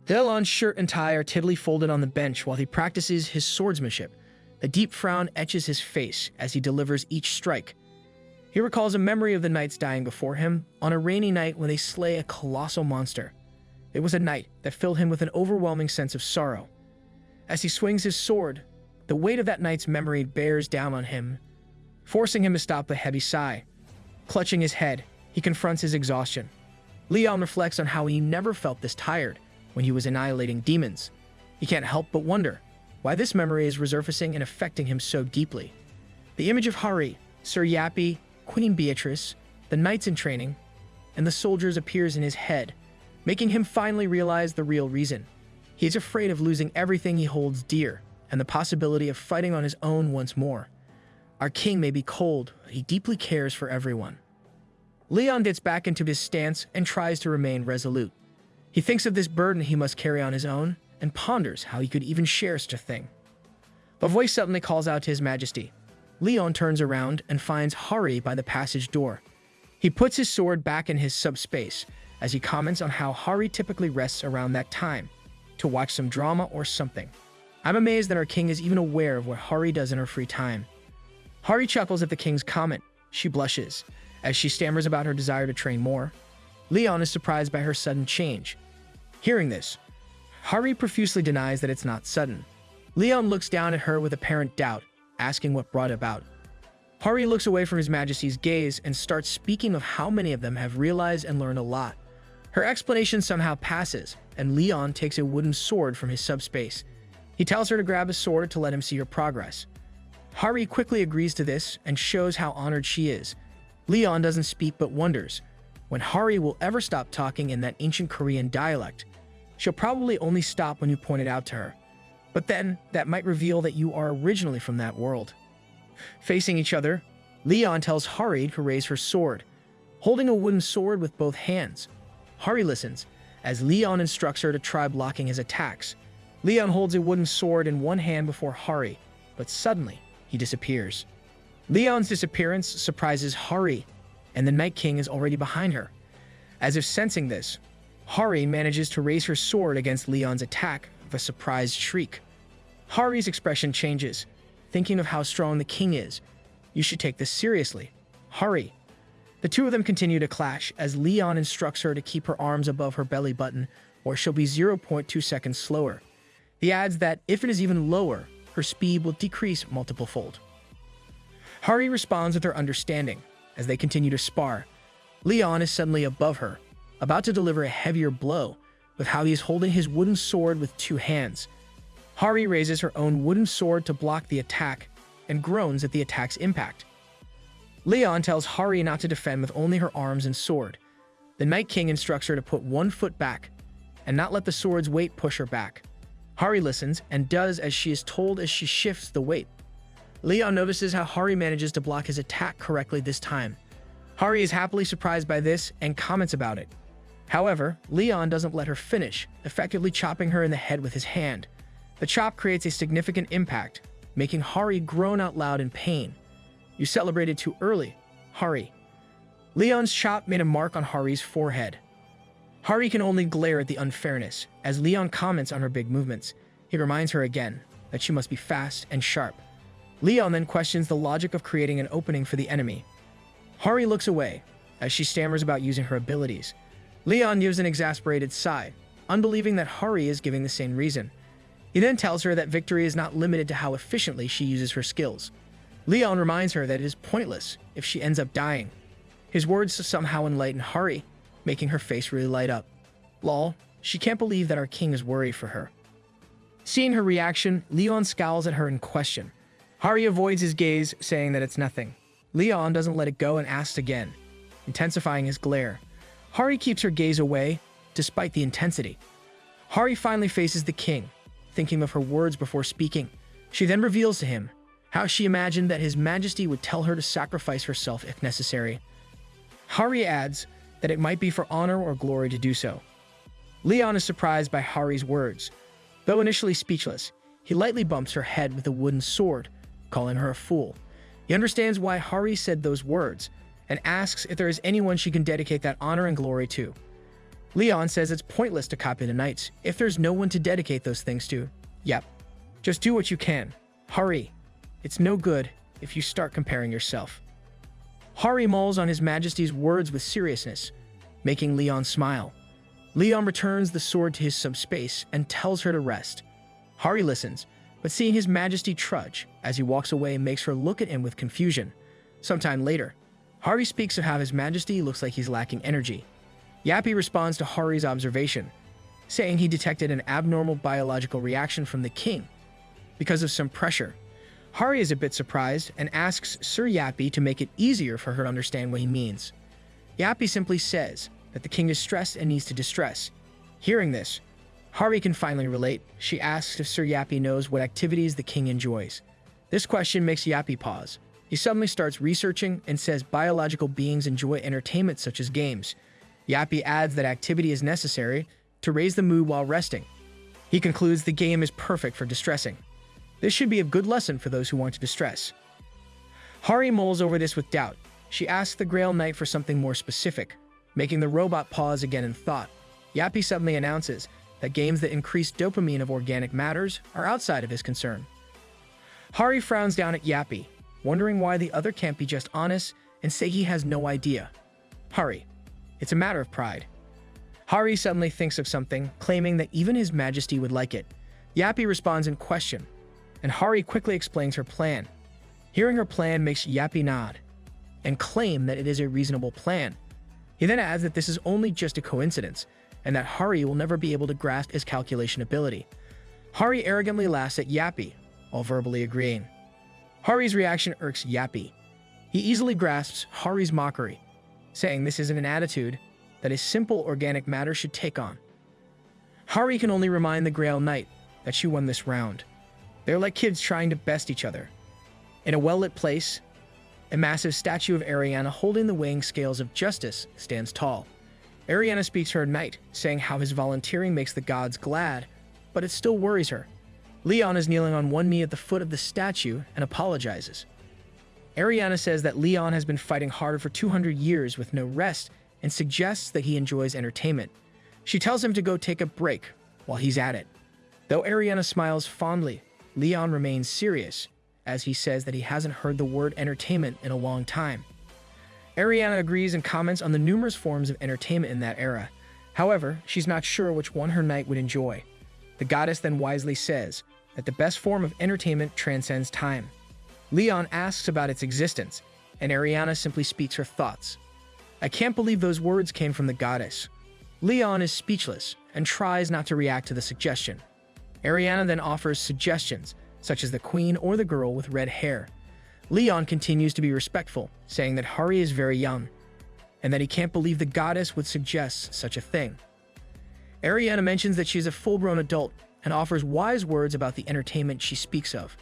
Leon's shirt and tie are tidily folded on the bench while he practices his swordsmanship. A deep frown etches his face as he delivers each strike. He recalls a memory of the knights dying before him on a rainy night when they slay a colossal monster. It was a night that filled him with an overwhelming sense of sorrow. As he swings his sword, the weight of that night's memory bears down on him, forcing him to stop with a heavy sigh. Clutching his head, he confronts his exhaustion. Leon reflects on how he never felt this tired when he was annihilating demons. He can't help but wonder why this memory is resurfacing and affecting him so deeply. The image of Hari, Sir Yappy, Queen Beatrice, the knights in training, and the soldiers appears in his head, making him finally realize the real reason. He is afraid of losing everything he holds dear and the possibility of fighting on his own once more. Our king may be cold, but he deeply cares for everyone. Leon gets back into his stance and tries to remain resolute. He thinks of this burden he must carry on his own and ponders how he could even share such a thing. A voice suddenly calls out to his majesty. Leon turns around and finds Hari by the passage door. He puts his sword back in his subspace as he comments on how Hari typically rests around that time to watch some drama or something. I'm amazed that our king is even aware of what Hari does in her free time. Hari chuckles at the king's comment. She blushes as she stammers about her desire to train more. Leon is surprised by her sudden change. Hearing this, Hari profusely denies that it's not sudden. Leon looks down at her with apparent doubt, asking what brought it about. Hari looks away from his majesty's gaze and starts speaking of how many of them have realized and learned a lot. Her explanation somehow passes, and Leon takes a wooden sword from his subspace. He tells her to grab a sword to let him see her progress. Hari quickly agrees to this and shows how honored she is. Leon doesn't speak but wonders when Hari will ever stop talking in that ancient Korean dialect. She'll probably only stop when you point it out to her. But then, that might reveal that you are originally from that world. Facing each other, Leon tells Hari to raise her sword, holding a wooden sword with both hands. Hari listens, as Leon instructs her to try blocking his attacks. Leon holds a wooden sword in one hand before Hari, but suddenly, he disappears. Leon's disappearance surprises Hari, and the Night King is already behind her. As if sensing this, Hari manages to raise her sword against Leon's attack with a surprised shriek. Hari's expression changes, thinking of how strong the king is. You should take this seriously. Hari. The two of them continue to clash as Leon instructs her to keep her arms above her belly button or she'll be 0.2 seconds slower. He adds that if it is even lower, her speed will decrease multiple-fold. Hari responds with her understanding as they continue to spar. Leon is suddenly above her, about to deliver a heavier blow with how he is holding his wooden sword with two hands. Hari raises her own wooden sword to block the attack and groans at the attack's impact. Leon tells Hari not to defend with only her arms and sword. The Night King instructs her to put one foot back and not let the sword's weight push her back. Hari listens and does as she is told as she shifts the weight. Leon notices how Hari manages to block his attack correctly this time. Hari is happily surprised by this and comments about it. However, Leon doesn't let her finish, effectively chopping her in the head with his hand. The chop creates a significant impact, making Hari groan out loud in pain. You celebrated too early, Hari. Leon's chop made a mark on Hari's forehead. Hari can only glare at the unfairness. As Leon comments on her big movements, he reminds her again that she must be fast and sharp. Leon then questions the logic of creating an opening for the enemy. Hari looks away as she stammers about using her abilities. Leon gives an exasperated sigh, unbelieving that Hari is giving the same reason. He then tells her that victory is not limited to how efficiently she uses her skills. Leon reminds her that it is pointless if she ends up dying. His words somehow enlighten Hari, making her face really light up. Lol, she can't believe that our king is worried for her. Seeing her reaction, Leon scowls at her in question. Hari avoids his gaze, saying that it's nothing. Leon doesn't let it go and asks again, intensifying his glare. Hari keeps her gaze away, despite the intensity. Hari finally faces the king, thinking of her words before speaking. She then reveals to him how she imagined that his majesty would tell her to sacrifice herself if necessary. Hari adds that it might be for honor or glory to do so. Leon is surprised by Hari's words. Though initially speechless, he lightly bumps her head with a wooden sword, calling her a fool. He understands why Hari said those words, and asks if there is anyone she can dedicate that honor and glory to. Leon says it's pointless to copy the knights if there's no one to dedicate those things to. Yep. Just do what you can. Hurry. It's no good if you start comparing yourself. Hari mulls on His Majesty's words with seriousness, making Leon smile. Leon returns the sword to his subspace and tells her to rest. Hari listens, but seeing His Majesty trudge as he walks away makes her look at him with confusion. Sometime later, Hari speaks of how His Majesty looks like he's lacking energy. Yappy responds to Hari's observation, saying he detected an abnormal biological reaction from the king because of some pressure. Hari is a bit surprised and asks Sir Yappy to make it easier for her to understand what he means. Yappy simply says that the king is stressed and needs to distress. Hearing this, Hari can finally relate. She asks if Sir Yappy knows what activities the king enjoys. This question makes Yappy pause. He suddenly starts researching and says biological beings enjoy entertainment such as games. Yappy adds that activity is necessary to raise the mood while resting. He concludes the game is perfect for distressing. This should be a good lesson for those who want to distress. Hari mulls over this with doubt. She asks the Grail Knight for something more specific, making the robot pause again in thought. Yappy suddenly announces that games that increase dopamine of organic matters are outside of his concern. Hari frowns down at Yappy, wondering why the other can't be just honest and say he has no idea. Hari, it's a matter of pride. Hari suddenly thinks of something, claiming that even His Majesty would like it. Yappy responds in question, and Hari quickly explains her plan. Hearing her plan makes Yappy nod and claim that it is a reasonable plan. He then adds that this is only just a coincidence, and that Hari will never be able to grasp his calculation ability. Hari arrogantly laughs at Yappy, while verbally agreeing. Hari's reaction irks Yappy. He easily grasps Hari's mockery, saying this isn't an attitude that a simple organic matter should take on. Hari can only remind the Grail Knight that she won this round. They're like kids trying to best each other. In a well-lit place, a massive statue of Ariana holding the weighing scales of justice stands tall. Ariana speaks to her knight, saying how his volunteering makes the gods glad, but it still worries her. Leon is kneeling on one knee at the foot of the statue and apologizes. Ariana says that Leon has been fighting harder for 200 years with no rest and suggests that he enjoys entertainment. She tells him to go take a break while he's at it. Though Ariana smiles fondly, Leon remains serious, as he says that he hasn't heard the word entertainment in a long time. Ariana agrees and comments on the numerous forms of entertainment in that era. However, she's not sure which one her knight would enjoy. The goddess then wisely says that the best form of entertainment transcends time. Leon asks about its existence, and Ariana simply speaks her thoughts. I can't believe those words came from the goddess. Leon is speechless and tries not to react to the suggestion. Ariana then offers suggestions, such as the queen or the girl with red hair. Leon continues to be respectful, saying that Hari is very young, and that he can't believe the goddess would suggest such a thing. Ariana mentions that she is a full-grown adult and offers wise words about the entertainment she speaks of.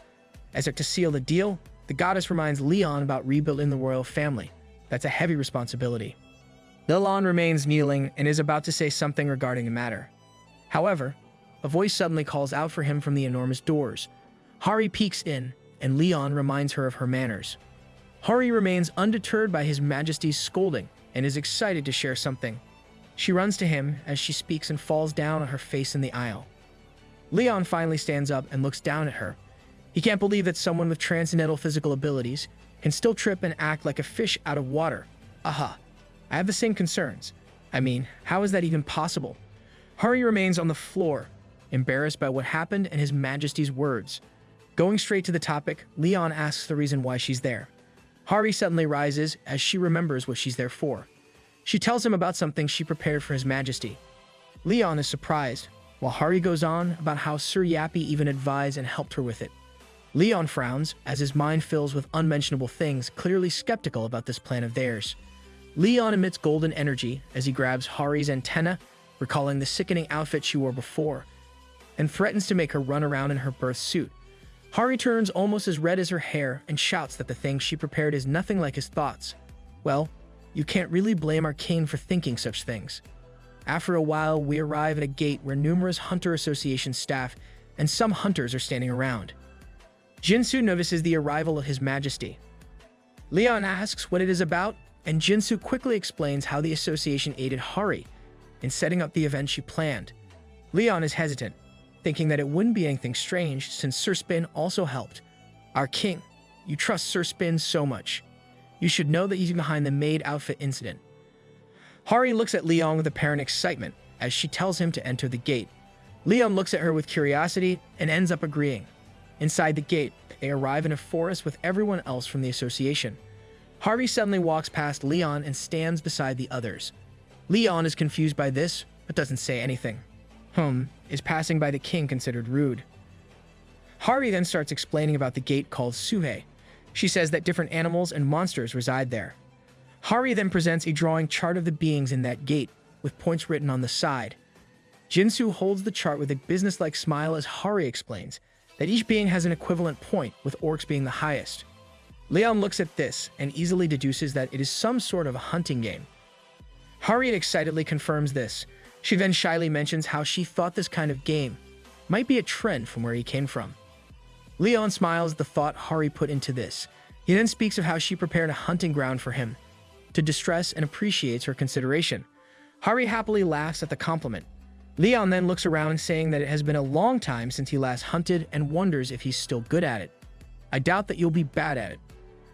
As if to seal the deal, the goddess reminds Leon about rebuilding the royal family. That's a heavy responsibility. Leon remains kneeling and is about to say something regarding the matter. However, a voice suddenly calls out for him from the enormous doors. Hari peeks in, and Leon reminds her of her manners. Hari remains undeterred by His Majesty's scolding and is excited to share something. She runs to him as she speaks and falls down on her face in the aisle. Leon finally stands up and looks down at her. He can't believe that someone with transcendental physical abilities can still trip and act like a fish out of water. Aha, I have the same concerns. I mean, how is that even possible? Hari remains on the floor, embarrassed by what happened and His Majesty's words. Going straight to the topic, Leon asks the reason why she's there. Hari suddenly rises as she remembers what she's there for. She tells him about something she prepared for His Majesty. Leon is surprised, while Hari goes on about how Sir Yappy even advised and helped her with it. Leon frowns as his mind fills with unmentionable things, clearly skeptical about this plan of theirs. Leon emits golden energy as he grabs Hari's antenna, recalling the sickening outfit she wore before, and threatens to make her run around in her birth suit. Hari turns almost as red as her hair and shouts that the thing she prepared is nothing like his thoughts. Well, you can't really blame Arcane for thinking such things. After a while, we arrive at a gate where numerous Hunter Association staff and some hunters are standing around. Jinsu notices the arrival of His Majesty. Leon asks what it is about, and Jinsu quickly explains how the association aided Hari in setting up the event she planned. Leon is hesitant, thinking that it wouldn't be anything strange since Sir Spin also helped. Our king, you trust Sir Spin so much. You should know that he's behind the maid outfit incident. Hari looks at Leon with apparent excitement as she tells him to enter the gate. Leon looks at her with curiosity and ends up agreeing. Inside the gate, they arrive in a forest with everyone else from the association. Hari suddenly walks past Leon and stands beside the others. Leon is confused by this, but doesn't say anything. Is passing by the king considered rude? Hari then starts explaining about the gate called Suhei. She says that different animals and monsters reside there. Hari then presents a drawing chart of the beings in that gate, with points written on the side. Jinsu holds the chart with a businesslike smile as Hari explains that each being has an equivalent point, with orcs being the highest. Leon looks at this and easily deduces that it is some sort of a hunting game. Hari excitedly confirms this. She then shyly mentions how she thought this kind of game might be a trend from where he came from. Leon smiles at the thought Hari put into this. He then speaks of how she prepared a hunting ground for him to distress and appreciates her consideration. Hari happily laughs at the compliment. Leon then looks around saying that it has been a long time since he last hunted and wonders if he's still good at it. I doubt that you'll be bad at it.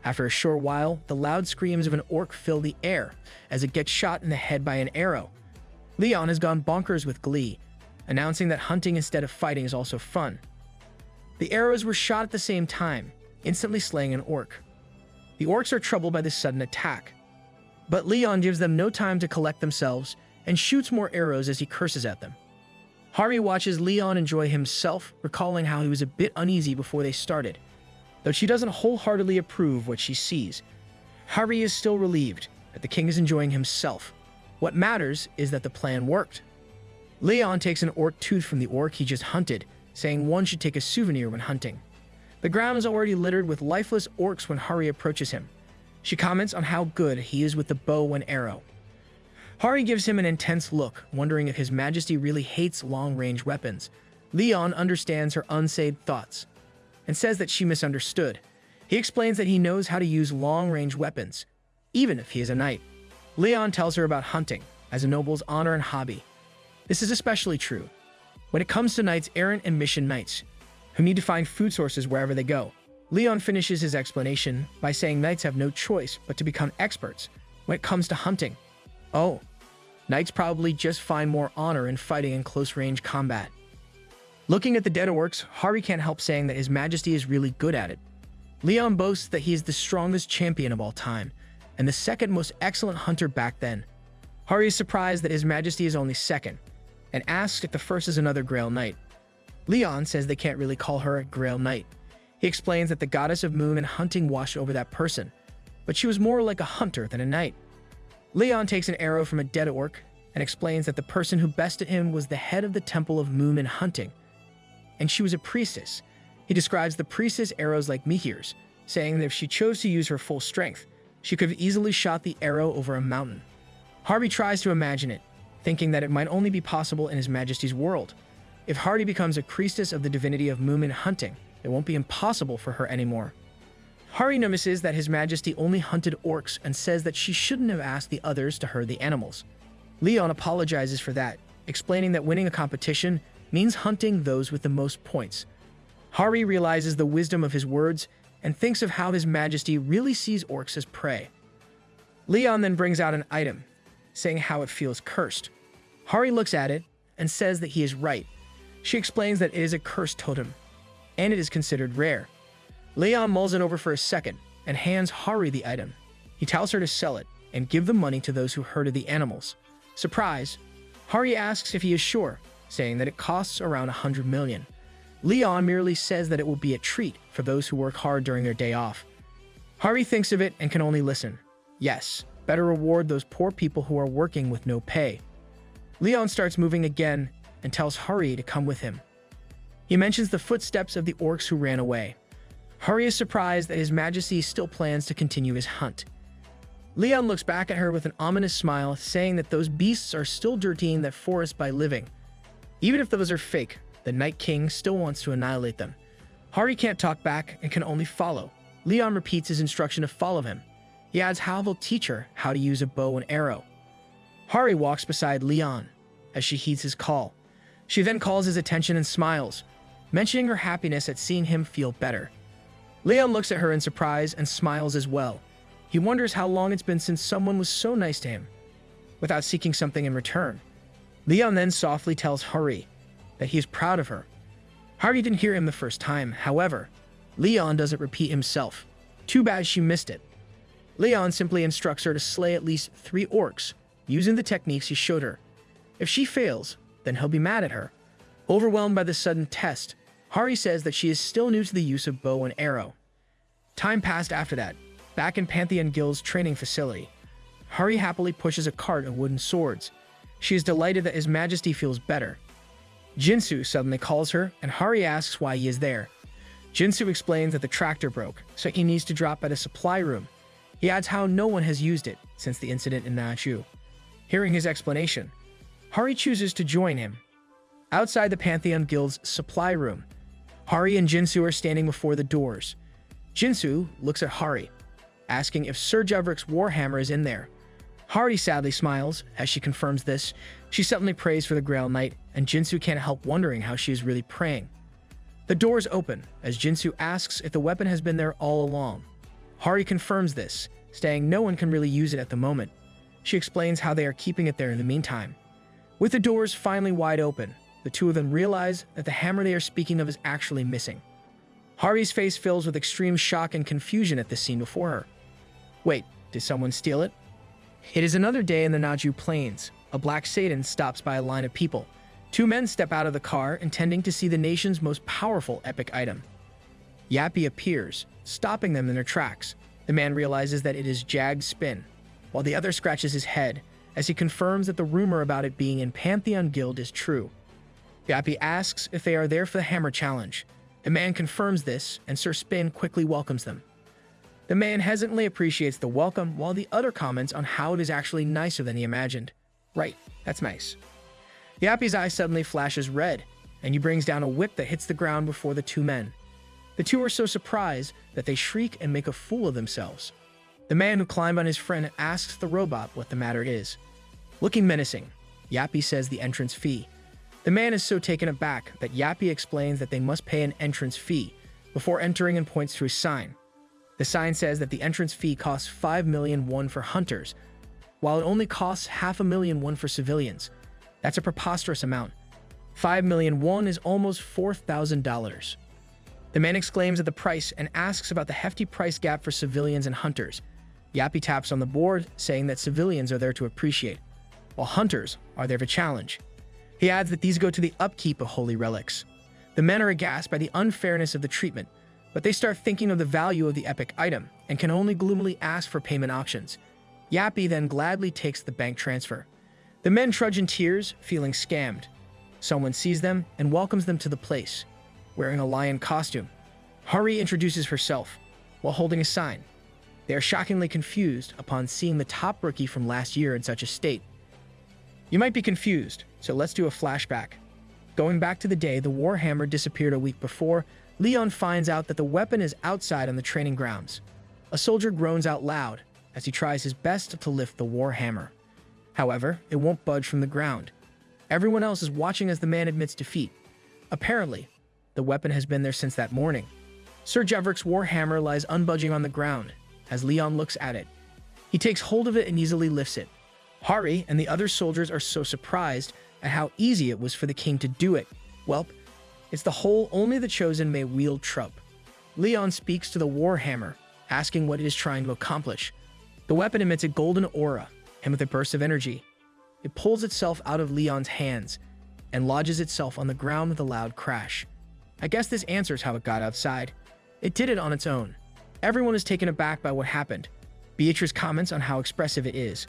After a short while, the loud screams of an orc fill the air as it gets shot in the head by an arrow. Leon has gone bonkers with glee, announcing that hunting instead of fighting is also fun. The arrows were shot at the same time, instantly slaying an orc. The orcs are troubled by this sudden attack, but Leon gives them no time to collect themselves and shoots more arrows as he curses at them. Hari watches Leon enjoy himself, recalling how he was a bit uneasy before they started. Though she doesn't wholeheartedly approve what she sees, Hari is still relieved that the king is enjoying himself. What matters is that the plan worked. Leon takes an orc tooth from the orc he just hunted, saying one should take a souvenir when hunting. The ground is already littered with lifeless orcs when Hari approaches him. She comments on how good he is with the bow and arrow. Hari gives him an intense look, wondering if His Majesty really hates long-range weapons. Leon understands her unsaid thoughts and says that she misunderstood. He explains that he knows how to use long-range weapons, even if he is a knight. Leon tells her about hunting as a noble's honor and hobby. This is especially true when it comes to knights errant and mission knights, who need to find food sources wherever they go. Leon finishes his explanation by saying knights have no choice but to become experts when it comes to hunting. Oh, knights probably just find more honor in fighting in close-range combat. Looking at the dead orcs, Hari can't help saying that His Majesty is really good at it. Leon boasts that he is the strongest champion of all time, and the second most excellent hunter back then. Hari is surprised that His Majesty is only second, and asks if the first is another Grail Knight. Leon says they can't really call her a Grail Knight. He explains that the goddess of moon and hunting washed over that person, but she was more like a hunter than a knight. Leon takes an arrow from a dead orc and explains that the person who bested him was the head of the Temple of Moon and Hunting, and she was a priestess. He describes the priestess' arrows like meteors, saying that if she chose to use her full strength, she could have easily shot the arrow over a mountain. Hari tries to imagine it, thinking that it might only be possible in His Majesty's world. If Hari becomes a priestess of the divinity of moon and hunting, it won't be impossible for her anymore. Hari notices that His Majesty only hunted orcs and says that she shouldn't have asked the others to herd the animals. Leon apologizes for that, explaining that winning a competition means hunting those with the most points. Hari realizes the wisdom of his words and thinks of how His Majesty really sees orcs as prey. Leon then brings out an item, saying how it feels cursed. Hari looks at it and says that he is right. She explains that it is a cursed totem, and it is considered rare. Leon mulls it over for a second and hands Hari the item. He tells her to sell it and give the money to those who herded the animals. Surprised, Hari asks if he is sure, saying that it costs around 100 million. Leon merely says that it will be a treat for those who work hard during their day off. Hari thinks of it and can only listen. Yes, better reward those poor people who are working with no pay. Leon starts moving again and tells Hari to come with him. He mentions the footsteps of the orcs who ran away. Hari is surprised that His Majesty still plans to continue his hunt. Leon looks back at her with an ominous smile, saying that those beasts are still dirtying that forest by living. Even if those are fake, the Night King still wants to annihilate them. Hari can't talk back and can only follow. Leon repeats his instruction to follow him. He adds how they'll teach her how to use a bow and arrow. Hari walks beside Leon, as she heeds his call. She then calls his attention and smiles, mentioning her happiness at seeing him feel better. Leon looks at her in surprise and smiles as well. He wonders how long it's been since someone was so nice to him, without seeking something in return. Leon then softly tells Hari that he is proud of her. Hari didn't hear him the first time, however, Leon doesn't repeat himself. Too bad she missed it. Leon simply instructs her to slay at least 3 orcs, using the techniques he showed her. If she fails, then he'll be mad at her. Overwhelmed by the sudden test, Hari says that she is still new to the use of bow and arrow. Time passed after that, back in Pantheon Guild's training facility. Hari happily pushes a cart of wooden swords. She is delighted that His Majesty feels better. Jinsu suddenly calls her, and Hari asks why he is there. Jinsu explains that the tractor broke, so he needs to drop at a supply room. He adds how no one has used it since the incident in Naju. Hearing his explanation, Hari chooses to join him. Outside the Pantheon Guild's supply room, Hari and Jinsu are standing before the doors. Jinsu looks at Hari, asking if Sir Jevrick's warhammer is in there. Hari sadly smiles as she confirms this. She suddenly prays for the Grail Knight, and Jinsu can't help wondering how she is really praying. The doors open as Jinsu asks if the weapon has been there all along. Hari confirms this, saying no one can really use it at the moment. She explains how they are keeping it there in the meantime. With the doors finally wide open, the two of them realize that the hammer they are speaking of is actually missing. Hari's face fills with extreme shock and confusion at the scene before her. Wait, did someone steal it? It is another day in the Naju Plains. A black Satan stops by a line of people. 2 men step out of the car, intending to see the nation's most powerful epic item. Yappy appears, stopping them in their tracks. The man realizes that it is Jag's spin, while the other scratches his head as he confirms that the rumor about it being in Pantheon Guild is true. Yappy asks if they are there for the hammer challenge. The man confirms this, and Sir Spin quickly welcomes them. The man hesitantly appreciates the welcome, while the other comments on how it is actually nicer than he imagined. Right, that's nice. Yappy's eye suddenly flashes red, and he brings down a whip that hits the ground before the 2 men. The 2 are so surprised that they shriek and make a fool of themselves. The man who climbed on his friend asks the robot what the matter is. Looking menacing, Yappy says the entrance fee. The man is so taken aback that Yappy explains that they must pay an entrance fee before entering and points to a sign. The sign says that the entrance fee costs 5 million won for hunters, while it only costs 500,000 won for civilians. That's a preposterous amount. 5 million won is almost $4,000. The man exclaims at the price and asks about the hefty price gap for civilians and hunters. Yappy taps on the board, saying that civilians are there to appreciate, while hunters are there to challenge. He adds that these go to the upkeep of holy relics. The men are aghast by the unfairness of the treatment, but they start thinking of the value of the epic item and can only gloomily ask for payment options. Yappy then gladly takes the bank transfer. The men trudge in tears, feeling scammed. Someone sees them and welcomes them to the place, wearing a lion costume. Hari introduces herself while holding a sign. They are shockingly confused upon seeing the top rookie from last year in such a state. You might be confused, so let's do a flashback. Going back to the day the warhammer disappeared a week before, Leon finds out that the weapon is outside on the training grounds. A soldier groans out loud as he tries his best to lift the warhammer. However, it won't budge from the ground. Everyone else is watching as the man admits defeat. Apparently, the weapon has been there since that morning. Sir Jevrick's warhammer lies unbudging on the ground as Leon looks at it. He takes hold of it and easily lifts it. Hari and the other soldiers are so surprised at how easy it was for the king to do it. Welp, it's the whole only the chosen may wield trope. Leon speaks to the warhammer, asking what it is trying to accomplish. The weapon emits a golden aura, and with a burst of energy, it pulls itself out of Leon's hands and lodges itself on the ground with a loud crash. I guess this answers how it got outside. It did it on its own. Everyone is taken aback by what happened. Beatrice comments on how expressive it is.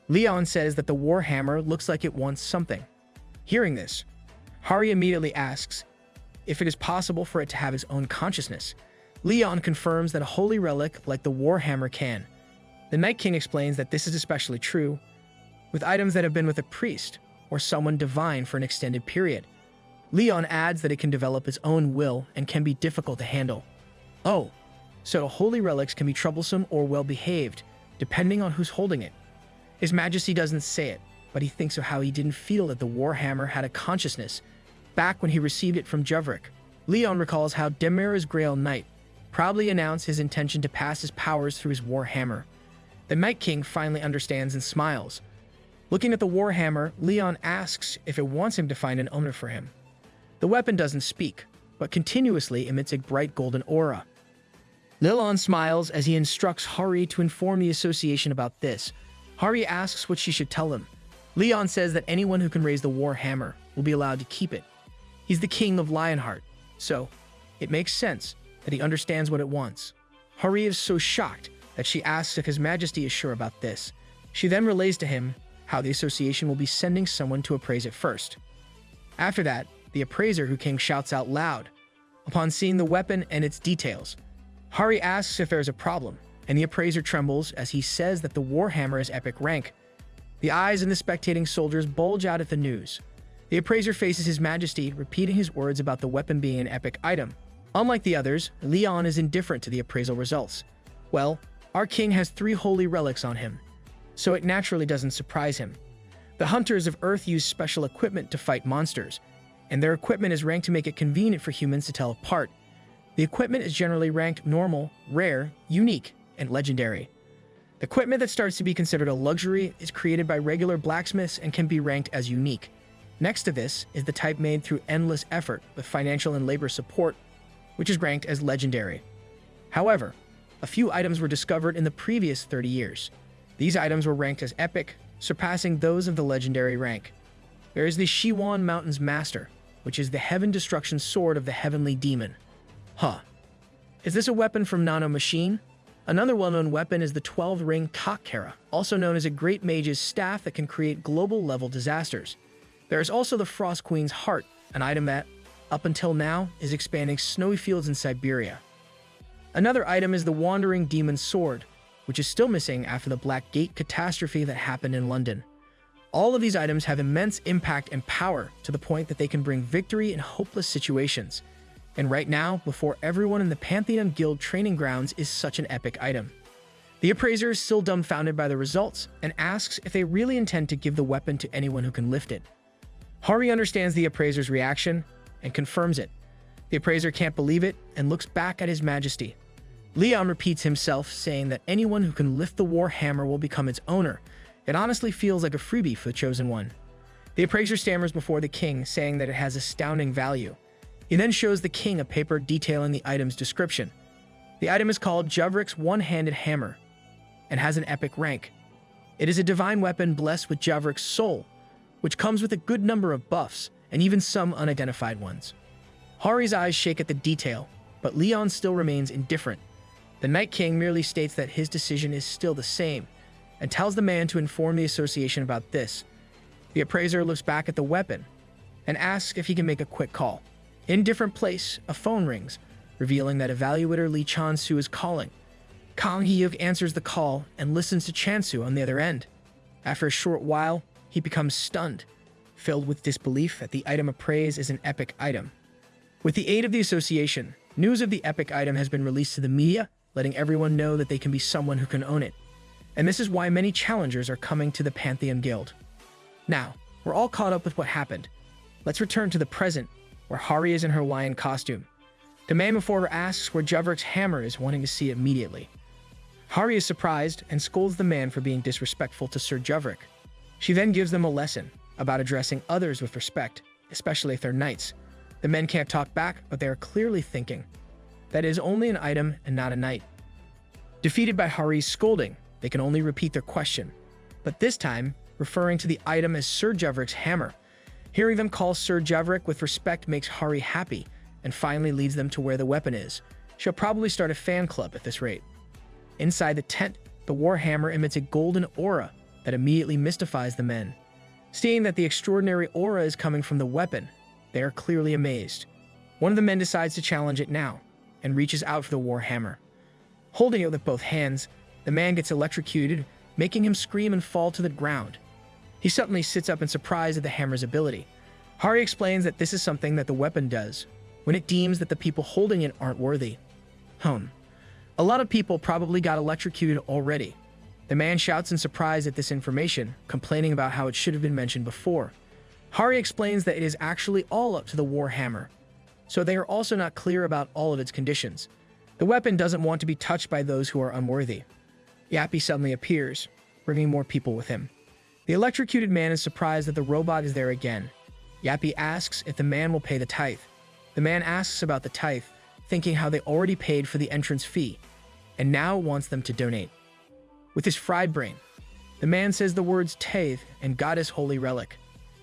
Leon says that the warhammer looks like it wants something. Hearing this, Hari immediately asks if it is possible for it to have its own consciousness. Leon confirms that a holy relic like the warhammer can. The Night King explains that this is especially true with items that have been with a priest or someone divine for an extended period. Leon adds that it can develop its own will and can be difficult to handle. Oh, so holy relics can be troublesome or well-behaved, depending on who's holding it. His Majesty doesn't say it, but he thinks of how he didn't feel that the Warhammer had a consciousness back when he received it from Juvrik. Leon recalls how Demira's Grail Knight proudly announced his intention to pass his powers through his Warhammer. The Night King finally understands and smiles. Looking at the Warhammer, Leon asks if it wants him to find an owner for him. The weapon doesn't speak, but continuously emits a bright golden aura. Leon smiles as he instructs Hari to inform the association about this. Hari asks what she should tell them. Leon says that anyone who can raise the Warhammer will be allowed to keep it. He's the king of Lionheart, so it makes sense that he understands what it wants. Hari is so shocked that she asks if His Majesty is sure about this. She then relays to him how the association will be sending someone to appraise it first. After that, the appraiser who King shouts out loud upon seeing the weapon and its details. Hari asks if there is a problem, and the appraiser trembles as he says that the Warhammer is epic rank. The eyes in the spectating soldiers bulge out at the news. The appraiser faces His Majesty, repeating his words about the weapon being an epic item. Unlike the others, Leon is indifferent to the appraisal results. Well, our king has 3 holy relics on him, so it naturally doesn't surprise him. The hunters of Earth use special equipment to fight monsters, and their equipment is ranked to make it convenient for humans to tell apart. The equipment is generally ranked normal, rare, unique, and legendary. The equipment that starts to be considered a luxury is created by regular blacksmiths and can be ranked as unique. Next to this is the type made through endless effort with financial and labor support, which is ranked as legendary. However, a few items were discovered in the previous 30 years. These items were ranked as epic, surpassing those of the legendary rank. There is the Shiwan Mountain's Master, which is the Heaven Destruction Sword of the Heavenly Demon. Huh. Is this a weapon from Nano Machine? Another well-known weapon is the 12-ring Kakkara, also known as a great mage's staff that can create global-level disasters. There is also the Frost Queen's Heart, an item that, up until now, is expanding snowy fields in Siberia. Another item is the Wandering Demon's Sword, which is still missing after the Black Gate catastrophe that happened in London. All of these items have immense impact and power to the point that they can bring victory in hopeless situations. And right now, before everyone in the Pantheon Guild training grounds is such an epic item. The appraiser is still dumbfounded by the results and asks if they really intend to give the weapon to anyone who can lift it. Hari understands the appraiser's reaction and confirms it. The appraiser can't believe it and looks back at His Majesty. Leon repeats himself, saying that anyone who can lift the Warhammer will become its owner. It honestly feels like a freebie for the Chosen One. The appraiser stammers before the king, saying that it has astounding value. He then shows the king a paper detailing the item's description. The item is called Juvrik's One-Handed Hammer and has an epic rank. It is a divine weapon blessed with Juvrik's soul, which comes with a good number of buffs and even some unidentified ones. Hari's eyes shake at the detail, but Leon still remains indifferent. The Night King merely states that his decision is still the same and tells the man to inform the association about this. The appraiser looks back at the weapon and asks if he can make a quick call. In a different place, a phone rings, revealing that evaluator Lee Chansu is calling. Kang Hyuk answers the call and listens to Chansu on the other end. After a short while, he becomes stunned, filled with disbelief that the item appraised is an epic item. With the aid of the association, news of the epic item has been released to the media, letting everyone know that they can be someone who can own it. And this is why many challengers are coming to the Pantheon Guild. Now, we're all caught up with what happened. Let's return to the present, where Hari is in her lion costume. The man before her asks where Juvrik's hammer is, wanting to see it immediately. Hari is surprised and scolds the man for being disrespectful to Sir Juvrik. She then gives them a lesson about addressing others with respect, especially if they're knights. The men can't talk back, but they are clearly thinking that it is only an item and not a knight. Defeated by Hari's scolding, they can only repeat their question, but this time referring to the item as Sir Juvrik's hammer. Hearing them call Sir Juvrik with respect makes Hari happy and finally leads them to where the weapon is. She'll probably start a fan club at this rate. Inside the tent, the Warhammer emits a golden aura that immediately mystifies the men. Seeing that the extraordinary aura is coming from the weapon, they are clearly amazed. One of the men decides to challenge it now and reaches out for the Warhammer. Holding it with both hands, the man gets electrocuted, making him scream and fall to the ground. He suddenly sits up in surprise at the hammer's ability. Hari explains that this is something that the weapon does when it deems that the people holding it aren't worthy. A lot of people probably got electrocuted already. The man shouts in surprise at this information, complaining about how it should have been mentioned before. Hari explains that it is actually all up to the war hammer, so they are also not clear about all of its conditions. The weapon doesn't want to be touched by those who are unworthy. Yappy suddenly appears, bringing more people with him. The electrocuted man is surprised that the robot is there again. Yappy asks if the man will pay the tithe. The man asks about the tithe, thinking how they already paid for the entrance fee, and now wants them to donate. With his fried brain, the man says the words tithe and goddess holy relic.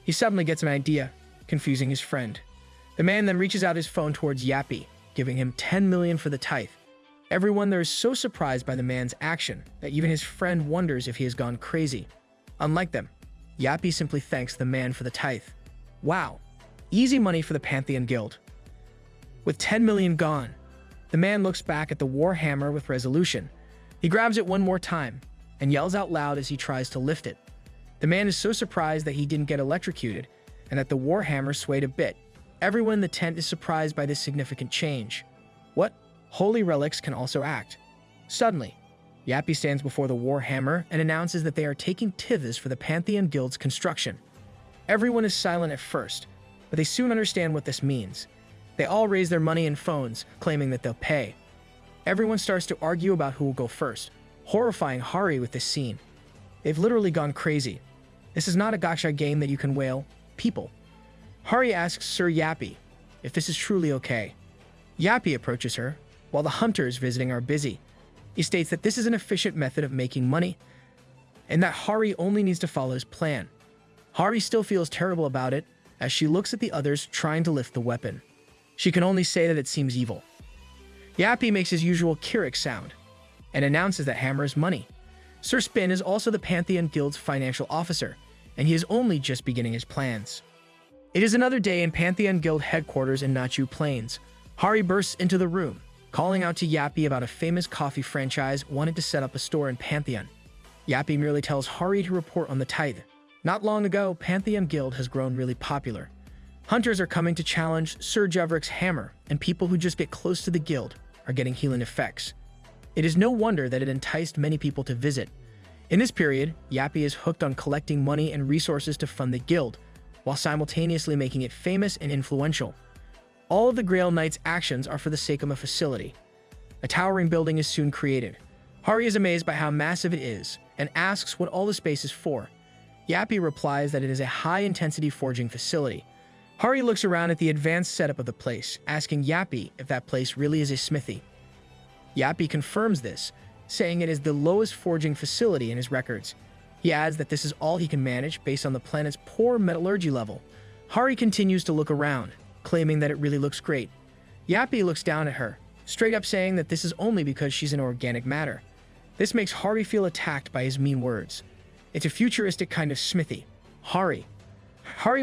He suddenly gets an idea, confusing his friend. The man then reaches out his phone towards Yappy, giving him 10 million for the tithe. Everyone there is so surprised by the man's action that even his friend wonders if he has gone crazy. Unlike them, Yappy simply thanks the man for the tithe. Wow, easy money for the Pantheon Guild. With 10 million gone, the man looks back at the war hammer with resolution. He grabs it one more time and yells out loud as he tries to lift it. The man is so surprised that he didn't get electrocuted and that the war hammer swayed a bit. Everyone in the tent is surprised by this significant change. What? Holy relics can also act. Suddenly, Yappy stands before the war hammer and announces that they are taking tithes for the Pantheon Guild's construction. Everyone is silent at first, but they soon understand what this means. They all raise their money in phones, claiming that they'll pay. Everyone starts to argue about who will go first, horrifying Hari with this scene. They've literally gone crazy. This is not a gacha game that you can whale people. Hari asks Sir Yappy if this is truly okay. Yappy approaches her, while the hunters visiting are busy. He states that this is an efficient method of making money, and that Hari only needs to follow his plan. Hari still feels terrible about it, as she looks at the others trying to lift the weapon. She can only say that it seems evil. Yappy makes his usual Keurig sound, and announces that hammer is money. Sir Spin is also the Pantheon Guild's financial officer, and he is only just beginning his plans. It is another day in Pantheon Guild headquarters in Nachu Plains. Hari bursts into the room, calling out to Yappy about a famous coffee franchise wanted to set up a store in Pantheon. Yappy merely tells Hari to report on the tithe. Not long ago, Pantheon Guild has grown really popular. Hunters are coming to challenge Sir Jevrick's hammer, and people who just get close to the guild are getting healing effects. It is no wonder that it enticed many people to visit. In this period, Yappy is hooked on collecting money and resources to fund the guild, while simultaneously making it famous and influential. All of the Grail Knight's actions are for the sake of a facility. A towering building is soon created. Hari is amazed by how massive it is, and asks what all the space is for. Yappy replies that it is a high-intensity forging facility. Hari looks around at the advanced setup of the place, asking Yappy if that place really is a smithy. Yappy confirms this, saying it is the lowest forging facility in his records. He adds that this is all he can manage based on the planet's poor metallurgy level. Hari continues to look around, claiming that it really looks great. Yappy looks down at her, straight up saying that this is only because she's an organic matter. This makes Hari feel attacked by his mean words. It's a futuristic kind of smithy. Hari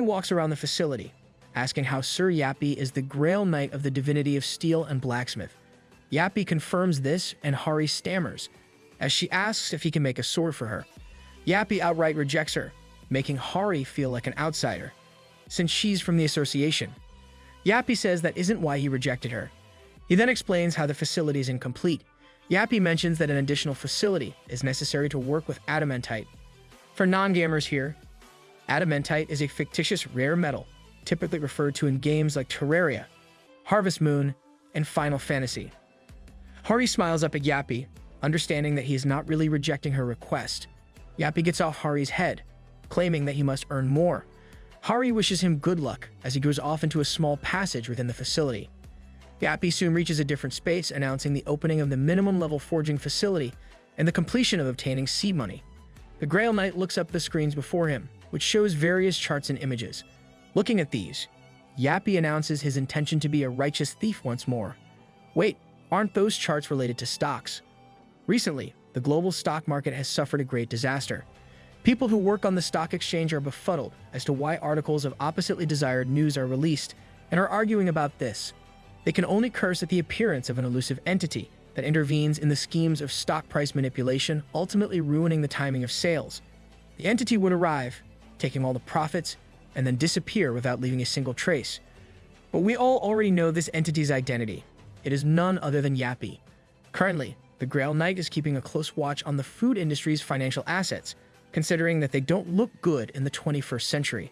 walks around the facility, asking how Sir Yappy is the Grail Knight of the divinity of steel and blacksmith. Yappy confirms this, and Hari stammers, as she asks if he can make a sword for her. Yappy outright rejects her, making Hari feel like an outsider, since she's from the association. Yappy says that isn't why he rejected her. He then explains how the facility is incomplete. Yappy mentions that an additional facility is necessary to work with adamantite. For non-gamers here, adamantite is a fictitious rare metal, typically referred to in games like Terraria, Harvest Moon, and Final Fantasy. Hari smiles up at Yappy, understanding that he is not really rejecting her request. Yappy gets off Hari's head, claiming that he must earn more. Hari wishes him good luck as he goes off into a small passage within the facility. Yappy soon reaches a different space, announcing the opening of the minimum level forging facility and the completion of obtaining seed money. The Grail Knight looks up the screens before him, which shows various charts and images. Looking at these, Yappy announces his intention to be a righteous thief once more. Wait, aren't those charts related to stocks? Recently, the global stock market has suffered a great disaster. People who work on the stock exchange are befuddled as to why articles of oppositely desired news are released and are arguing about this. They can only curse at the appearance of an elusive entity that intervenes in the schemes of stock price manipulation, ultimately ruining the timing of sales. The entity would arrive, taking all the profits, and then disappear without leaving a single trace. But we all already know this entity's identity. It is none other than Yappy. Currently, The Grail Knight is keeping a close watch on the food industry's financial assets, considering that they don't look good in the 21st century.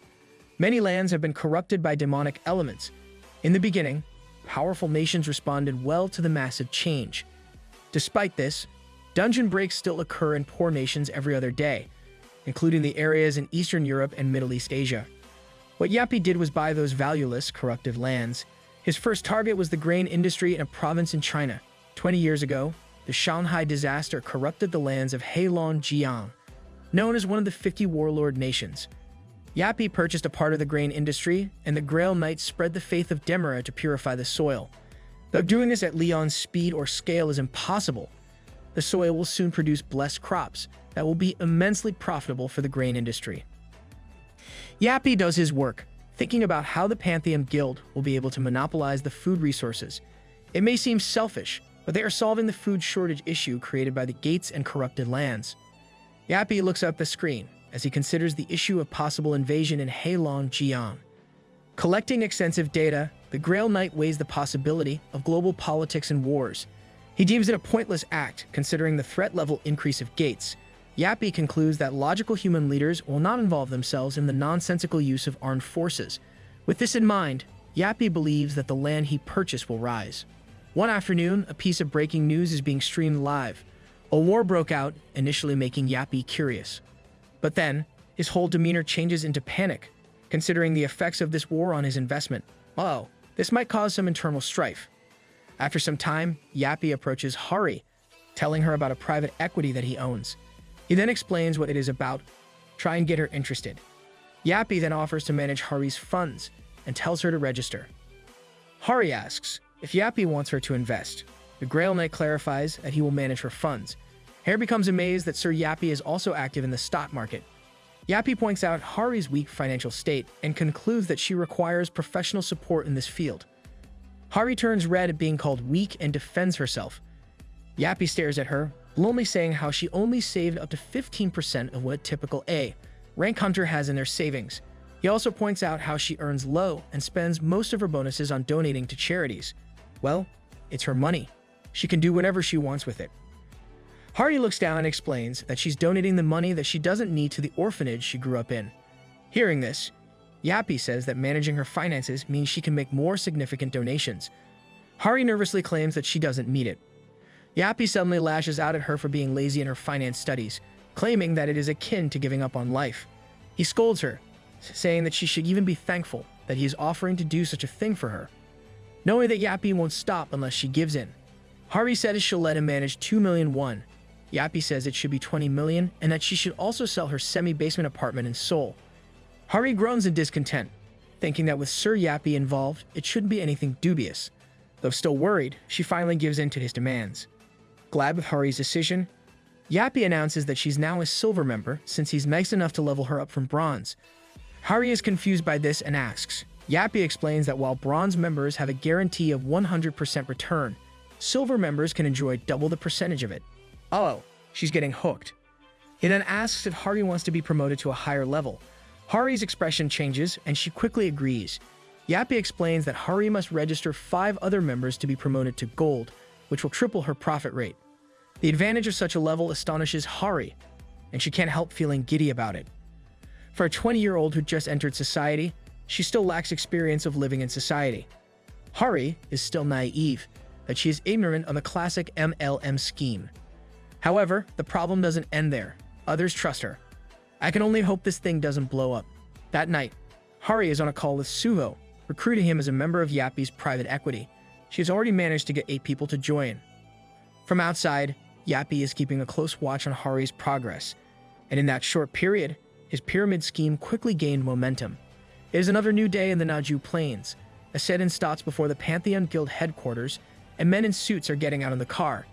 Many lands have been corrupted by demonic elements. In the beginning, powerful nations responded well to the massive change. Despite this, dungeon breaks still occur in poor nations every other day, including the areas in Eastern Europe and Middle East Asia. What Yappy did was buy those valueless, corrupted lands. His first target was the grain industry in a province in China. 20 years ago, the Shanghai disaster corrupted the lands of Heilongjiang, known as one of the 50 warlord nations. Yappy purchased a part of the grain industry, and the Grail Knight spread the faith of Demira to purify the soil. Though doing this at Leon's speed or scale is impossible, the soil will soon produce blessed crops that will be immensely profitable for the grain industry. Yappy does his work, thinking about how the Pantheon Guild will be able to monopolize the food resources. It may seem selfish, but they are solving the food shortage issue created by the gates and corrupted lands. Yappy looks up the screen as he considers the issue of possible invasion in Heilongjiang. Collecting extensive data, the Grail Knight weighs the possibility of global politics and wars. He deems it a pointless act, considering the threat level increase of gates. Yappy concludes that logical human leaders will not involve themselves in the nonsensical use of armed forces. With this in mind, Yappy believes that the land he purchased will rise. One afternoon, a piece of breaking news is being streamed live. A war broke out, initially making Yappy curious. But then, his whole demeanor changes into panic, considering the effects of this war on his investment. Oh, this might cause some internal strife. After some time, Yappy approaches Hari, telling her about a private equity that he owns. He then explains what it is about, try and get her interested. Yappy then offers to manage Hari's funds and tells her to register. Hari asks if Yappy wants her to invest. The Grail Knight clarifies that he will manage her funds. Hare becomes amazed that Sir Yappy is also active in the stock market. Yappy points out Hari's weak financial state and concludes that she requires professional support in this field. Hari turns red at being called weak and defends herself. Yappy stares at her, bluntly saying how she only saved up to 15% of what a typical A rank hunter has in their savings. He also points out how she earns low and spends most of her bonuses on donating to charities. Well, it's her money. She can do whatever she wants with it. Hari looks down and explains that she's donating the money that she doesn't need to the orphanage she grew up in. Hearing this, Yappy says that managing her finances means she can make more significant donations. Hari nervously claims that she doesn't need it. Yappy suddenly lashes out at her for being lazy in her finance studies, claiming that it is akin to giving up on life. He scolds her, saying that she should even be thankful that he is offering to do such a thing for her. Knowing that Yappy won't stop unless she gives in, Hari says she'll let him manage 2 million won. Yappy says it should be 20 million and that she should also sell her semi-basement apartment in Seoul. Hari groans in discontent, thinking that with Sir Yappy involved, it shouldn't be anything dubious. Though still worried, she finally gives in to his demands. Glad with Hari's decision, Yappy announces that she's now a silver member since he's nice enough to level her up from bronze. Hari is confused by this and asks. Yappy explains that while bronze members have a guarantee of 100% return, silver members can enjoy double the percentage of it. Oh, she's getting hooked. He then asks if Hari wants to be promoted to a higher level. Hari's expression changes and she quickly agrees. Yappy explains that Hari must register 5 other members to be promoted to gold, which will triple her profit rate. The advantage of such a level astonishes Hari, and she can't help feeling giddy about it. For a 20-year-old who just entered society, she still lacks experience of living in society. Hari is still naive, that she is ignorant of the classic MLM scheme. However, the problem doesn't end there. Others trust her. I can only hope this thing doesn't blow up. That night, Hari is on a call with Suho, recruiting him as a member of Yappy's private equity. She has already managed to get 8 people to join. From outside, Yappy is keeping a close watch on Hari's progress, and in that short period, his pyramid scheme quickly gained momentum. It is another new day in the Naju Plains. A set-in stops before the Pantheon Guild headquarters, and men in suits are getting out of the car.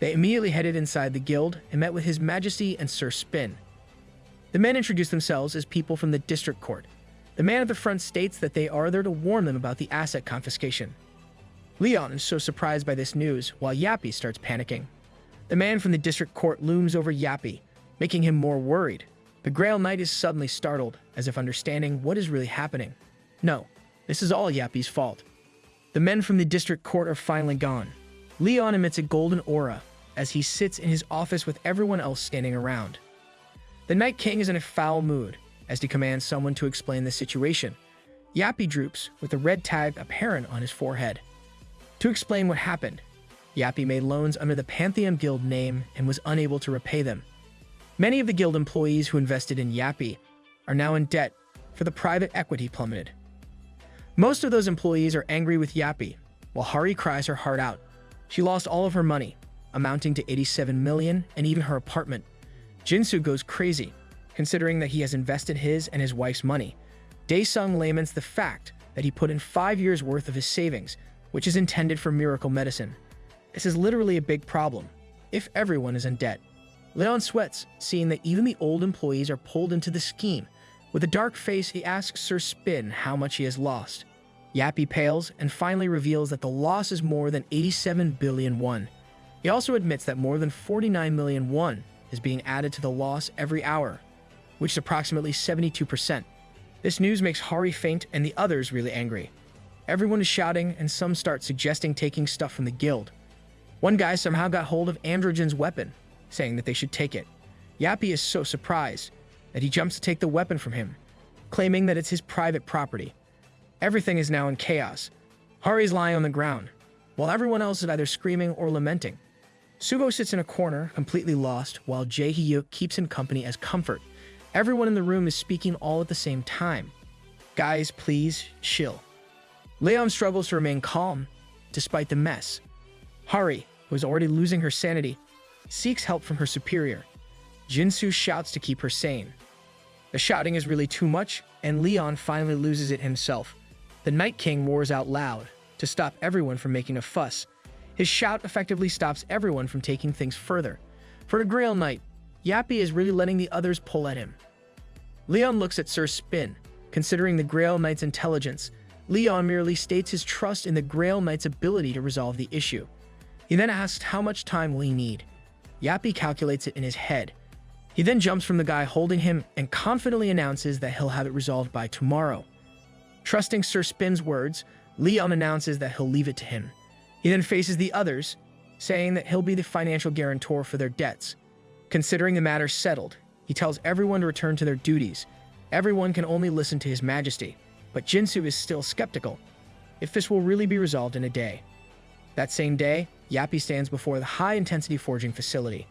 They immediately headed inside the guild and met with His Majesty and Sir Spin. The men introduce themselves as people from the district court. The man at the front states that they are there to warn them about the asset confiscation. Leon is so surprised by this news, while Yappy starts panicking. The man from the district court looms over Yappy, making him more worried. The Grail Knight is suddenly startled, as if understanding what is really happening. No, this is all Yappy's fault. The men from the district court are finally gone. Leon emits a golden aura, as he sits in his office with everyone else standing around. The Night King is in a foul mood as he commands someone to explain the situation. Yappy droops with a red tag apparent on his forehead. To explain what happened, Yappy made loans under the Pantheon Guild name and was unable to repay them. Many of the guild employees who invested in Yappy are now in debt, for the private equity plummeted. Most of those employees are angry with Yappy, while Hari cries her heart out. She lost all of her money, amounting to 87 million, and even her apartment. Jinsu goes crazy, considering that he has invested his and his wife's money. Daesung laments the fact that he put in 5 years' worth of his savings, which is intended for miracle medicine. This is literally a big problem, if everyone is in debt. Leon sweats, seeing that even the old employees are pulled into the scheme. With a dark face, he asks Sir Spin how much he has lost. Yappy pales and finally reveals that the loss is more than 87 billion won. He also admits that more than 49 million won is being added to the loss every hour, which is approximately 72%. This news makes Hari faint and the others really angry. Everyone is shouting and some start suggesting taking stuff from the guild. One guy somehow got hold of Androgen's weapon, saying that they should take it. Yappy is so surprised that he jumps to take the weapon from him, claiming that it's his private property. Everything is now in chaos. Hari's lying on the ground, while everyone else is either screaming or lamenting. Sugo sits in a corner, completely lost, while Jae-hyuk keeps him company as comfort. Everyone in the room is speaking all at the same time. Guys, please, chill. Leon struggles to remain calm, despite the mess. Hari, who is already losing her sanity, seeks help from her superior. Jinsu shouts to keep her sane. The shouting is really too much, and Leon finally loses it himself. The Night King roars out loud to stop everyone from making a fuss. His shout effectively stops everyone from taking things further. For the Grail Knight, Yappy is really letting the others pull at him. Leon looks at Sir Spin. Considering the Grail Knight's intelligence, Leon merely states his trust in the Grail Knight's ability to resolve the issue. He then asks how much time will he need. Yappy calculates it in his head. He then jumps from the guy holding him and confidently announces that he'll have it resolved by tomorrow. Trusting Sir Spin's words, Leon announces that he'll leave it to him. He then faces the others, saying that he'll be the financial guarantor for their debts. Considering the matter settled, he tells everyone to return to their duties. Everyone can only listen to His Majesty, but Jinsu is still skeptical if this will really be resolved in a day. That same day, Yappy stands before the high-intensity forging facility.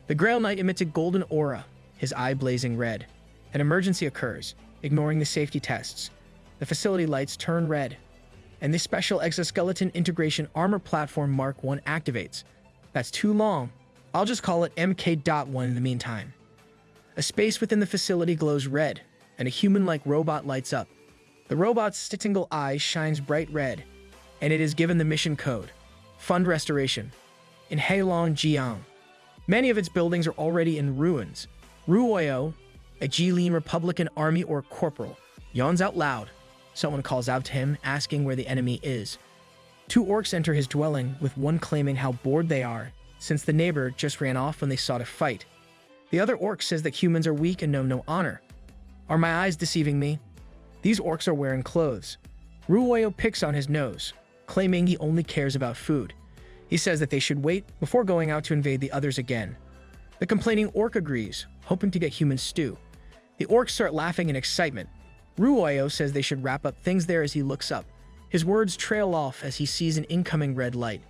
The Grail Knight emits a golden aura, his eye blazing red. An emergency occurs, ignoring the safety tests. The facility lights turn red, and the special exoskeleton integration armor platform Mark 1 activates. That's too long. I'll just call it MK.1 in the meantime. A space within the facility glows red, and a human-like robot lights up. The robot's single eye shines bright red, and it is given the mission code, Fund Restoration, in Heilongjiang. Many of its buildings are already in ruins. Ruoyo, a Jilin Republican Army or corporal, yawns out loud. Someone calls out to him, asking where the enemy is. 2 orcs enter his dwelling, with one claiming how bored they are, since the neighbor just ran off when they sought a fight. The other orc says that humans are weak and know no honor. Are my eyes deceiving me? These orcs are wearing clothes. Ruoyo picks on his nose, claiming he only cares about food. He says that they should wait before going out to invade the others again. The complaining orc agrees, hoping to get human stew. The orcs start laughing in excitement. Ruoyo says they should wrap up things there as he looks up. His words trail off as he sees an incoming red light.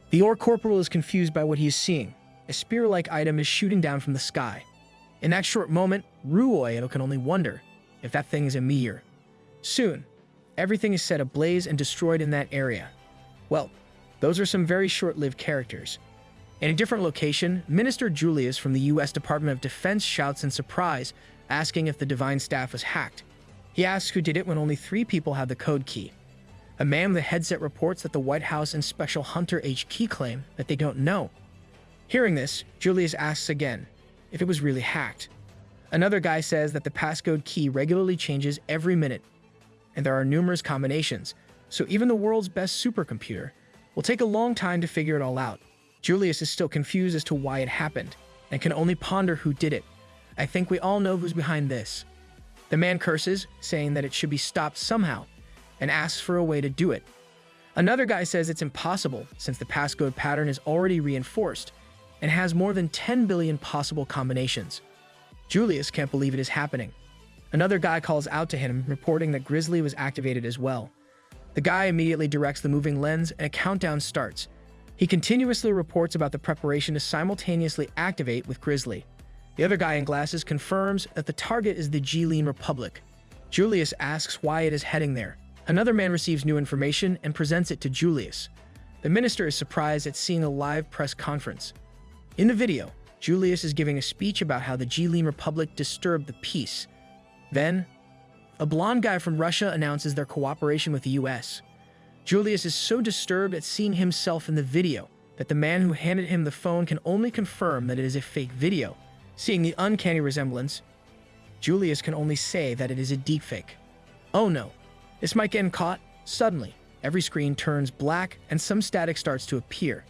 The orc corporal is confused by what he is seeing. A spear-like item is shooting down from the sky. In that short moment, Ruoyo can only wonder if that thing is a meteor. Soon, everything is set ablaze and destroyed in that area. Well, those are some very short-lived characters. In a different location, Minister Julius from the US Department of Defense shouts in surprise, asking if the Divine Staff was hacked. He asks who did it when only 3 people had the code key. A man with a headset reports that the White House and Special Hunter HQ claim that they don't know. Hearing this, Julius asks again if it was really hacked. Another guy says that the passcode key regularly changes every minute, and there are numerous combinations, so even the world's best supercomputer will take a long time to figure it all out. Julius is still confused as to why it happened, and can only ponder who did it. I think we all know who's behind this. The man curses, saying that it should be stopped somehow, and asks for a way to do it. Another guy says it's impossible, since the passcode pattern is already reinforced, and has more than 10 billion possible combinations. Julius can't believe it is happening. Another guy calls out to him, reporting that Grizzly was activated as well. The guy immediately directs the moving lens and a countdown starts. He continuously reports about the preparation to simultaneously activate with Grizzly. The other guy in glasses confirms that the target is the Jilin Republic. Julius asks why it is heading there. Another man receives new information and presents it to Julius. The minister is surprised at seeing a live press conference. In the video, Julius is giving a speech about how the Jilin Republic disturbed the peace. Then, a blonde guy from Russia announces their cooperation with the US. Julius is so disturbed at seeing himself in the video that the man who handed him the phone can only confirm that it is a fake video. Seeing the uncanny resemblance, Julius can only say that it is a deepfake. Oh no, this might get him caught. Suddenly, every screen turns black and some static starts to appear.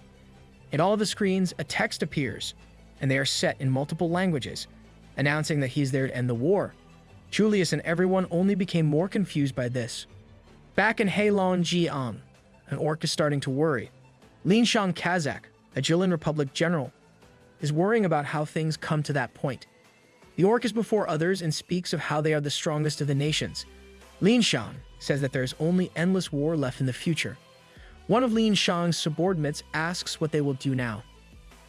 In all of the screens, a text appears, and they are set in multiple languages, announcing that he's there to end the war. Julius and everyone only became more confused by this. Back in Heilongjiang, an orc is starting to worry. Linshan Kazak, a Jilin Republic general, is worrying about how things come to that point. The orc is before others and speaks of how they are the strongest of the nations. Linshan says that there is only endless war left in the future. One of Linshan's subordinates asks what they will do now.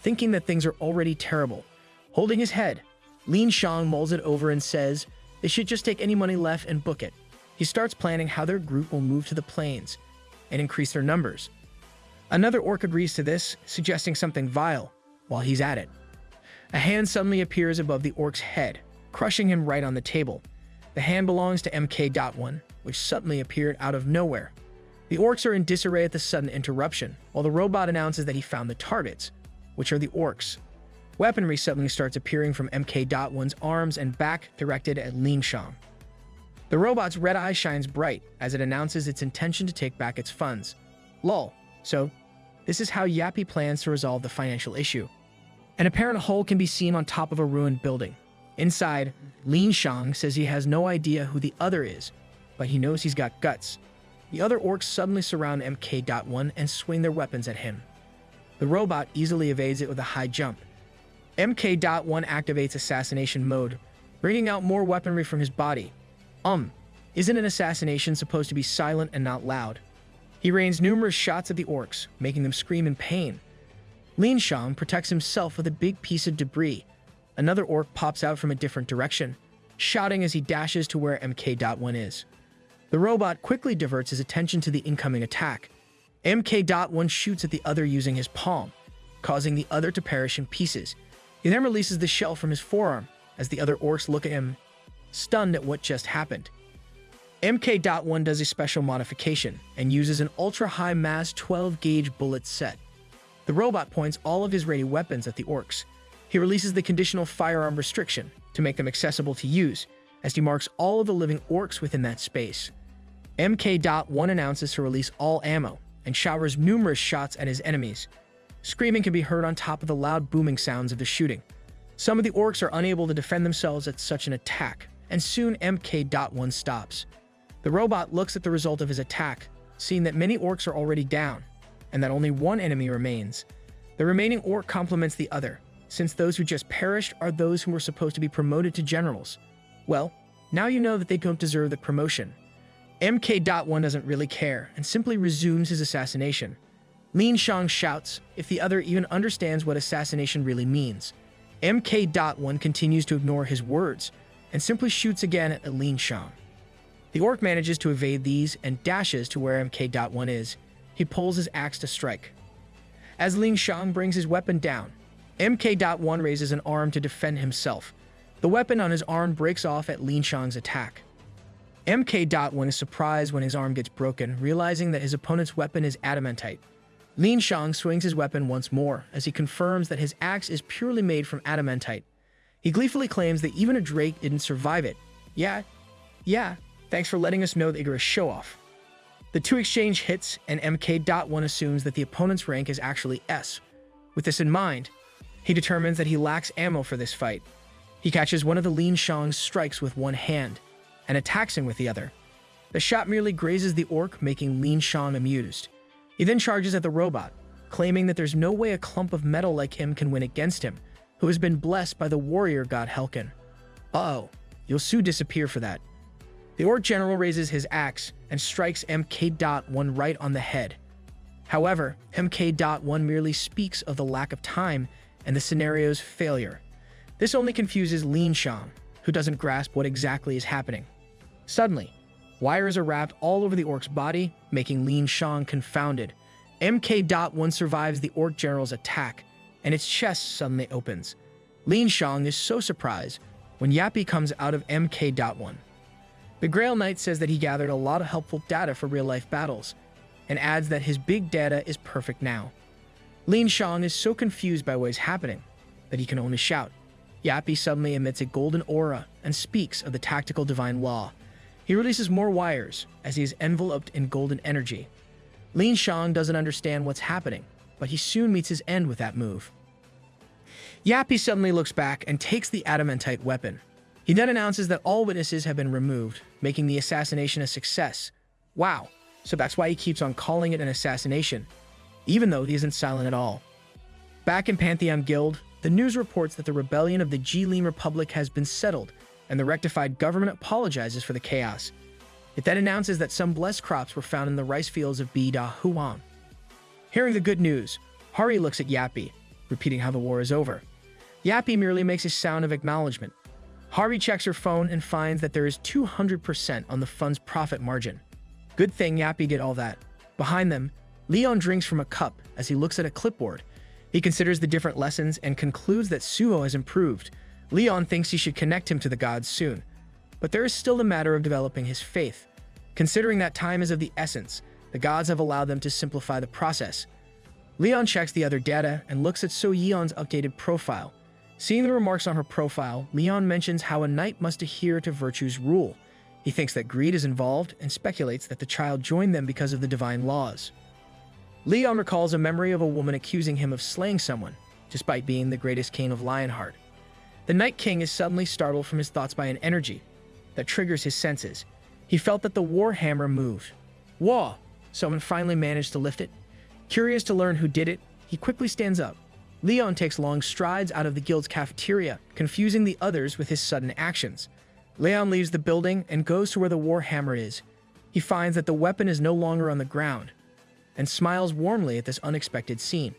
Thinking that things are already terrible, holding his head, Linshan mulls it over and says they should just take any money left and book it. He starts planning how their group will move to the plains and increase their numbers. Another orc agrees to this, suggesting something vile while he's at it. A hand suddenly appears above the orc's head, crushing him right on the table. The hand belongs to MK.1, which suddenly appeared out of nowhere. The orcs are in disarray at the sudden interruption, while the robot announces that he found the targets, which are the orcs. Weaponry suddenly starts appearing from MK.1's arms and back directed at Linshan. The robot's red eye shines bright as it announces its intention to take back its funds. Lol. So, this is how Yappy plans to resolve the financial issue. An apparent hole can be seen on top of a ruined building. Inside, Linshan says he has no idea who the other is, but he knows he's got guts. The other orcs suddenly surround MK.1 and swing their weapons at him. The robot easily evades it with a high jump. MK.1 activates assassination mode, bringing out more weaponry from his body. Isn't an assassination supposed to be silent and not loud? He rains numerous shots at the orcs, making them scream in pain. Linshan protects himself with a big piece of debris. Another orc pops out from a different direction, shouting as he dashes to where MK.1 is. The robot quickly diverts his attention to the incoming attack. MK.1 shoots at the other using his palm, causing the other to perish in pieces. He then releases the shell from his forearm as the other orcs look at him, stunned at what just happened. MK.1 does a special modification and uses an ultra-high mass 12-gauge bullet set. The robot points all of his ready weapons at the orcs. He releases the conditional firearm restriction to make them accessible to use, as he marks all of the living orcs within that space. MK.1 announces to release all ammo and showers numerous shots at his enemies. Screaming can be heard on top of the loud booming sounds of the shooting. Some of the orcs are unable to defend themselves at such an attack, and soon MK.1 stops. The robot looks at the result of his attack, seeing that many orcs are already down, and that only one enemy remains. The remaining orc complements the other, since those who just perished are those who were supposed to be promoted to generals. Well, now you know that they don't deserve the promotion. MK.1 doesn't really care, and simply resumes his assassination. Linshan shouts if the other even understands what assassination really means. MK.1 continues to ignore his words, and simply shoots again at Linshan. The orc manages to evade these and dashes to where MK.1 is. He pulls his axe to strike. As Linshan brings his weapon down, MK.1 raises an arm to defend himself. The weapon on his arm breaks off at Linshan's attack. MK.1 is surprised when his arm gets broken, realizing that his opponent's weapon is adamantite. Linshan swings his weapon once more as he confirms that his axe is purely made from adamantite. He gleefully claims that even a drake didn't survive it. Yeah, thanks for letting us know that you're a show-off. The two exchange hits, and MK.1 assumes that the opponent's rank is actually S. With this in mind, he determines that he lacks ammo for this fight. He catches one of the Linshan's strikes with one hand, and attacks him with the other. The shot merely grazes the orc, making Linshan amused. He then charges at the robot, claiming that there's no way a clump of metal like him can win against him, who has been blessed by the warrior god Helkin. Uh-oh, you'll soon disappear for that. The orc general raises his axe and strikes MK.1 right on the head. However, MK.1 merely speaks of the lack of time and the scenario's failure. This only confuses Lin Shang, who doesn't grasp what exactly is happening. Suddenly, wires are wrapped all over the orc's body, making Lin Shang confounded. MK.1 survives the orc general's attack, and its chest suddenly opens. Lin Shang is so surprised when Yappy comes out of MK.1. The Grail Knight says that he gathered a lot of helpful data for real-life battles, and adds that his big data is perfect now. Lin Shang is so confused by what is happening that he can only shout. Yappy suddenly emits a golden aura and speaks of the tactical divine law. He releases more wires as he is enveloped in golden energy. Lin Shang doesn't understand what's happening, but he soon meets his end with that move. Yappy suddenly looks back and takes the adamantite weapon. He then announces that all witnesses have been removed, making the assassination a success. Wow, so that's why he keeps on calling it an assassination, even though he isn't silent at all. Back in Pantheon Guild, the news reports that the rebellion of the Jilin Republic has been settled, and the rectified government apologizes for the chaos. It then announces that some blessed crops were found in the rice fields of Bida Huan. Hearing the good news, Hari looks at Yappy, repeating how the war is over. Yappy merely makes a sound of acknowledgement. Hari checks her phone and finds that there is 200% on the fund's profit margin. Good thing Yappy did all that. Behind them, Leon drinks from a cup as he looks at a clipboard. He considers the different lessons and concludes that Suho has improved. Leon thinks he should connect him to the gods soon. But there is still the matter of developing his faith. Considering that time is of the essence, the gods have allowed them to simplify the process. Leon checks the other data and looks at So Yeon's updated profile. Seeing the remarks on her profile, Leon mentions how a knight must adhere to virtue's rule. He thinks that greed is involved and speculates that the child joined them because of the divine laws. Leon recalls a memory of a woman accusing him of slaying someone, despite being the greatest king of Lionheart. The Night King is suddenly startled from his thoughts by an energy that triggers his senses. He felt that the war hammer moved. Whoa! Someone finally managed to lift it. Curious to learn who did it, he quickly stands up. Leon takes long strides out of the guild's cafeteria, confusing the others with his sudden actions. Leon leaves the building and goes to where the war hammer is. He finds that the weapon is no longer on the ground, and smiles warmly at this unexpected scene.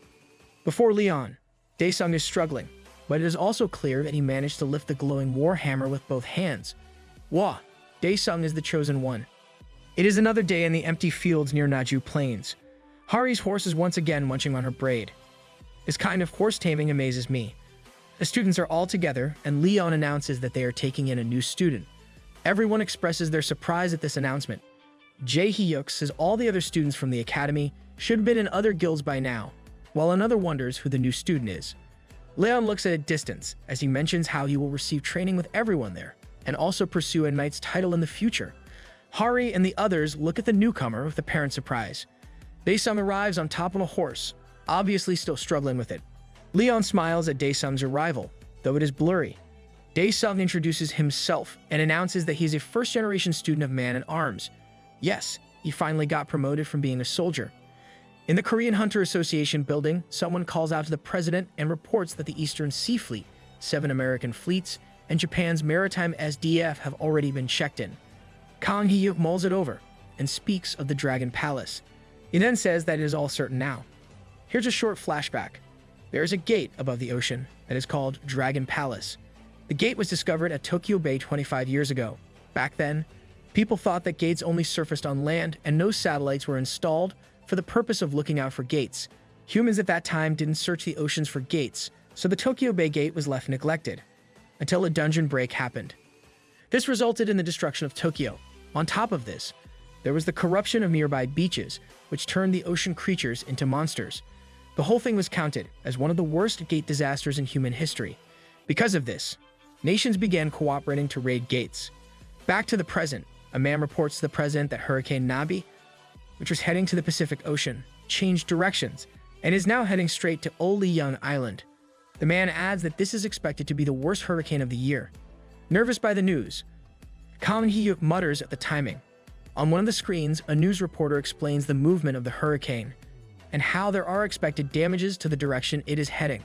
Before Leon, Daesung is struggling, but it is also clear that he managed to lift the glowing war hammer with both hands. Wah! Daesung is the chosen one. It is another day in the empty fields near Naju Plains. Hari's horse is once again munching on her braid. This kind of horse taming amazes me. The students are all together, and Leon announces that they are taking in a new student. Everyone expresses their surprise at this announcement. Jae Hyuk says all the other students from the academy should have been in other guilds by now, while another wonders who the new student is. Leon looks at a distance as he mentions how he will receive training with everyone there, and also pursue a knight's title in the future. Hari and the others look at the newcomer with apparent surprise. Daesung arrives on top of a horse, obviously still struggling with it. Leon smiles at Daesung's arrival, though it is blurry. Daesung introduces himself and announces that he's a first-generation student of Man-at-Arms. Yes, he finally got promoted from being a soldier. In the Korean Hunter Association building, someone calls out to the president and reports that the Eastern Sea Fleet, 7 American fleets, and Japan's maritime SDF have already been checked in. Kang Hyuk mulls it over and speaks of the Dragon Palace. He then says that it is all certain now. Here's a short flashback. There is a gate above the ocean that is called Dragon Palace. The gate was discovered at Tokyo Bay 25 years ago. Back then, people thought that gates only surfaced on land and no satellites were installed for the purpose of looking out for gates. Humans at that time didn't search the oceans for gates, so the Tokyo Bay gate was left neglected, until a dungeon break happened. This resulted in the destruction of Tokyo. On top of this, there was the corruption of nearby beaches, which turned the ocean creatures into monsters. The whole thing was counted as one of the worst gate disasters in human history. Because of this, nations began cooperating to raid gates. Back to the present, a man reports to the president that Hurricane Nabi, which was heading to the Pacific Ocean, changed directions and is now heading straight to Oleung Island. The man adds that this is expected to be the worst hurricane of the year. Nervous by the news, Kang Hyuk mutters at the timing. On one of the screens, a news reporter explains the movement of the hurricane, and how there are expected damages to the direction it is heading.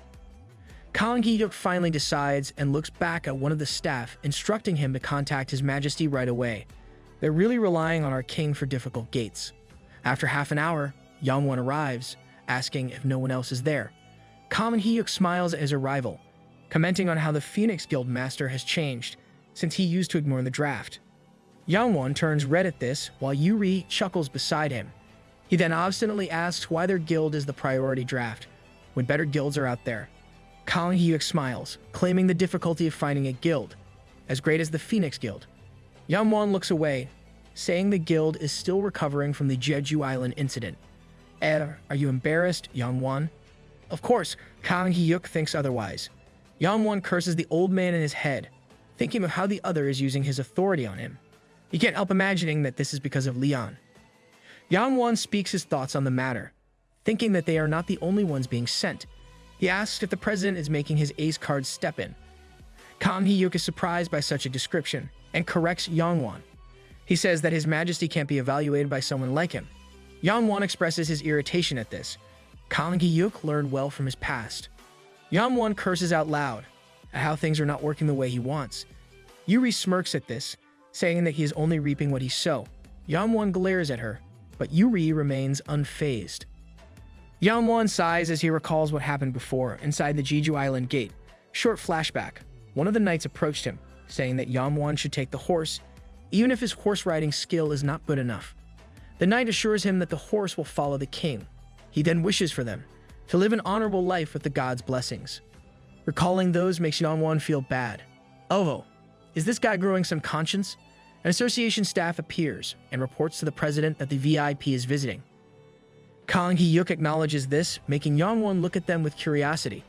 Kang Hee-yuk finally decides and looks back at one of the staff, instructing him to contact His Majesty right away. They're really relying on our king for difficult gates. After half an hour, Yang-won arrives, asking if no one else is there. Kang Hee-yuk smiles at his arrival, commenting on how the Phoenix Guild master has changed since he used to ignore the draft. Yang-won turns red at this, while Yuri chuckles beside him. He then obstinately asks why their guild is the priority draft, when better guilds are out there. Kang Hee-yuk smiles, claiming the difficulty of finding a guild, as great as the Phoenix Guild. Yang-won looks away, saying the guild is still recovering from the Jeju Island incident. Are you embarrassed, Yang-won? Of course, Kang Hee-yuk thinks otherwise. Yang-won curses the old man in his head, thinking of how the other is using his authority on him. He can't help imagining that this is because of Leon. Yang-won speaks his thoughts on the matter, thinking that they are not the only ones being sent. He asks if the president is making his ace card step in. Kang Hee-yuk is surprised by such a description and corrects Yang-won. He says that His Majesty can't be evaluated by someone like him. Yang-won expresses his irritation at this. Kang Hee-yuk learned well from his past. Yang-won curses out loud at how things are not working the way he wants. Yuri smirks at this, saying that he is only reaping what he sows. Yang-won glares at her, but Yuri remains unfazed. Yang-won sighs as he recalls what happened before, inside the Jeju Island gate. Short flashback. One of the knights approached him, saying that Yang-won should take the horse, even if his horse-riding skill is not good enough. The knight assures him that the horse will follow the king. He then wishes for them to live an honorable life with the god's blessings. Recalling those makes Yang-won feel bad. Oh, is this guy growing some conscience? An association staff appears and reports to the president that the VIP is visiting. Kang Hee-yuk acknowledges this, making Yang-won look at them with curiosity.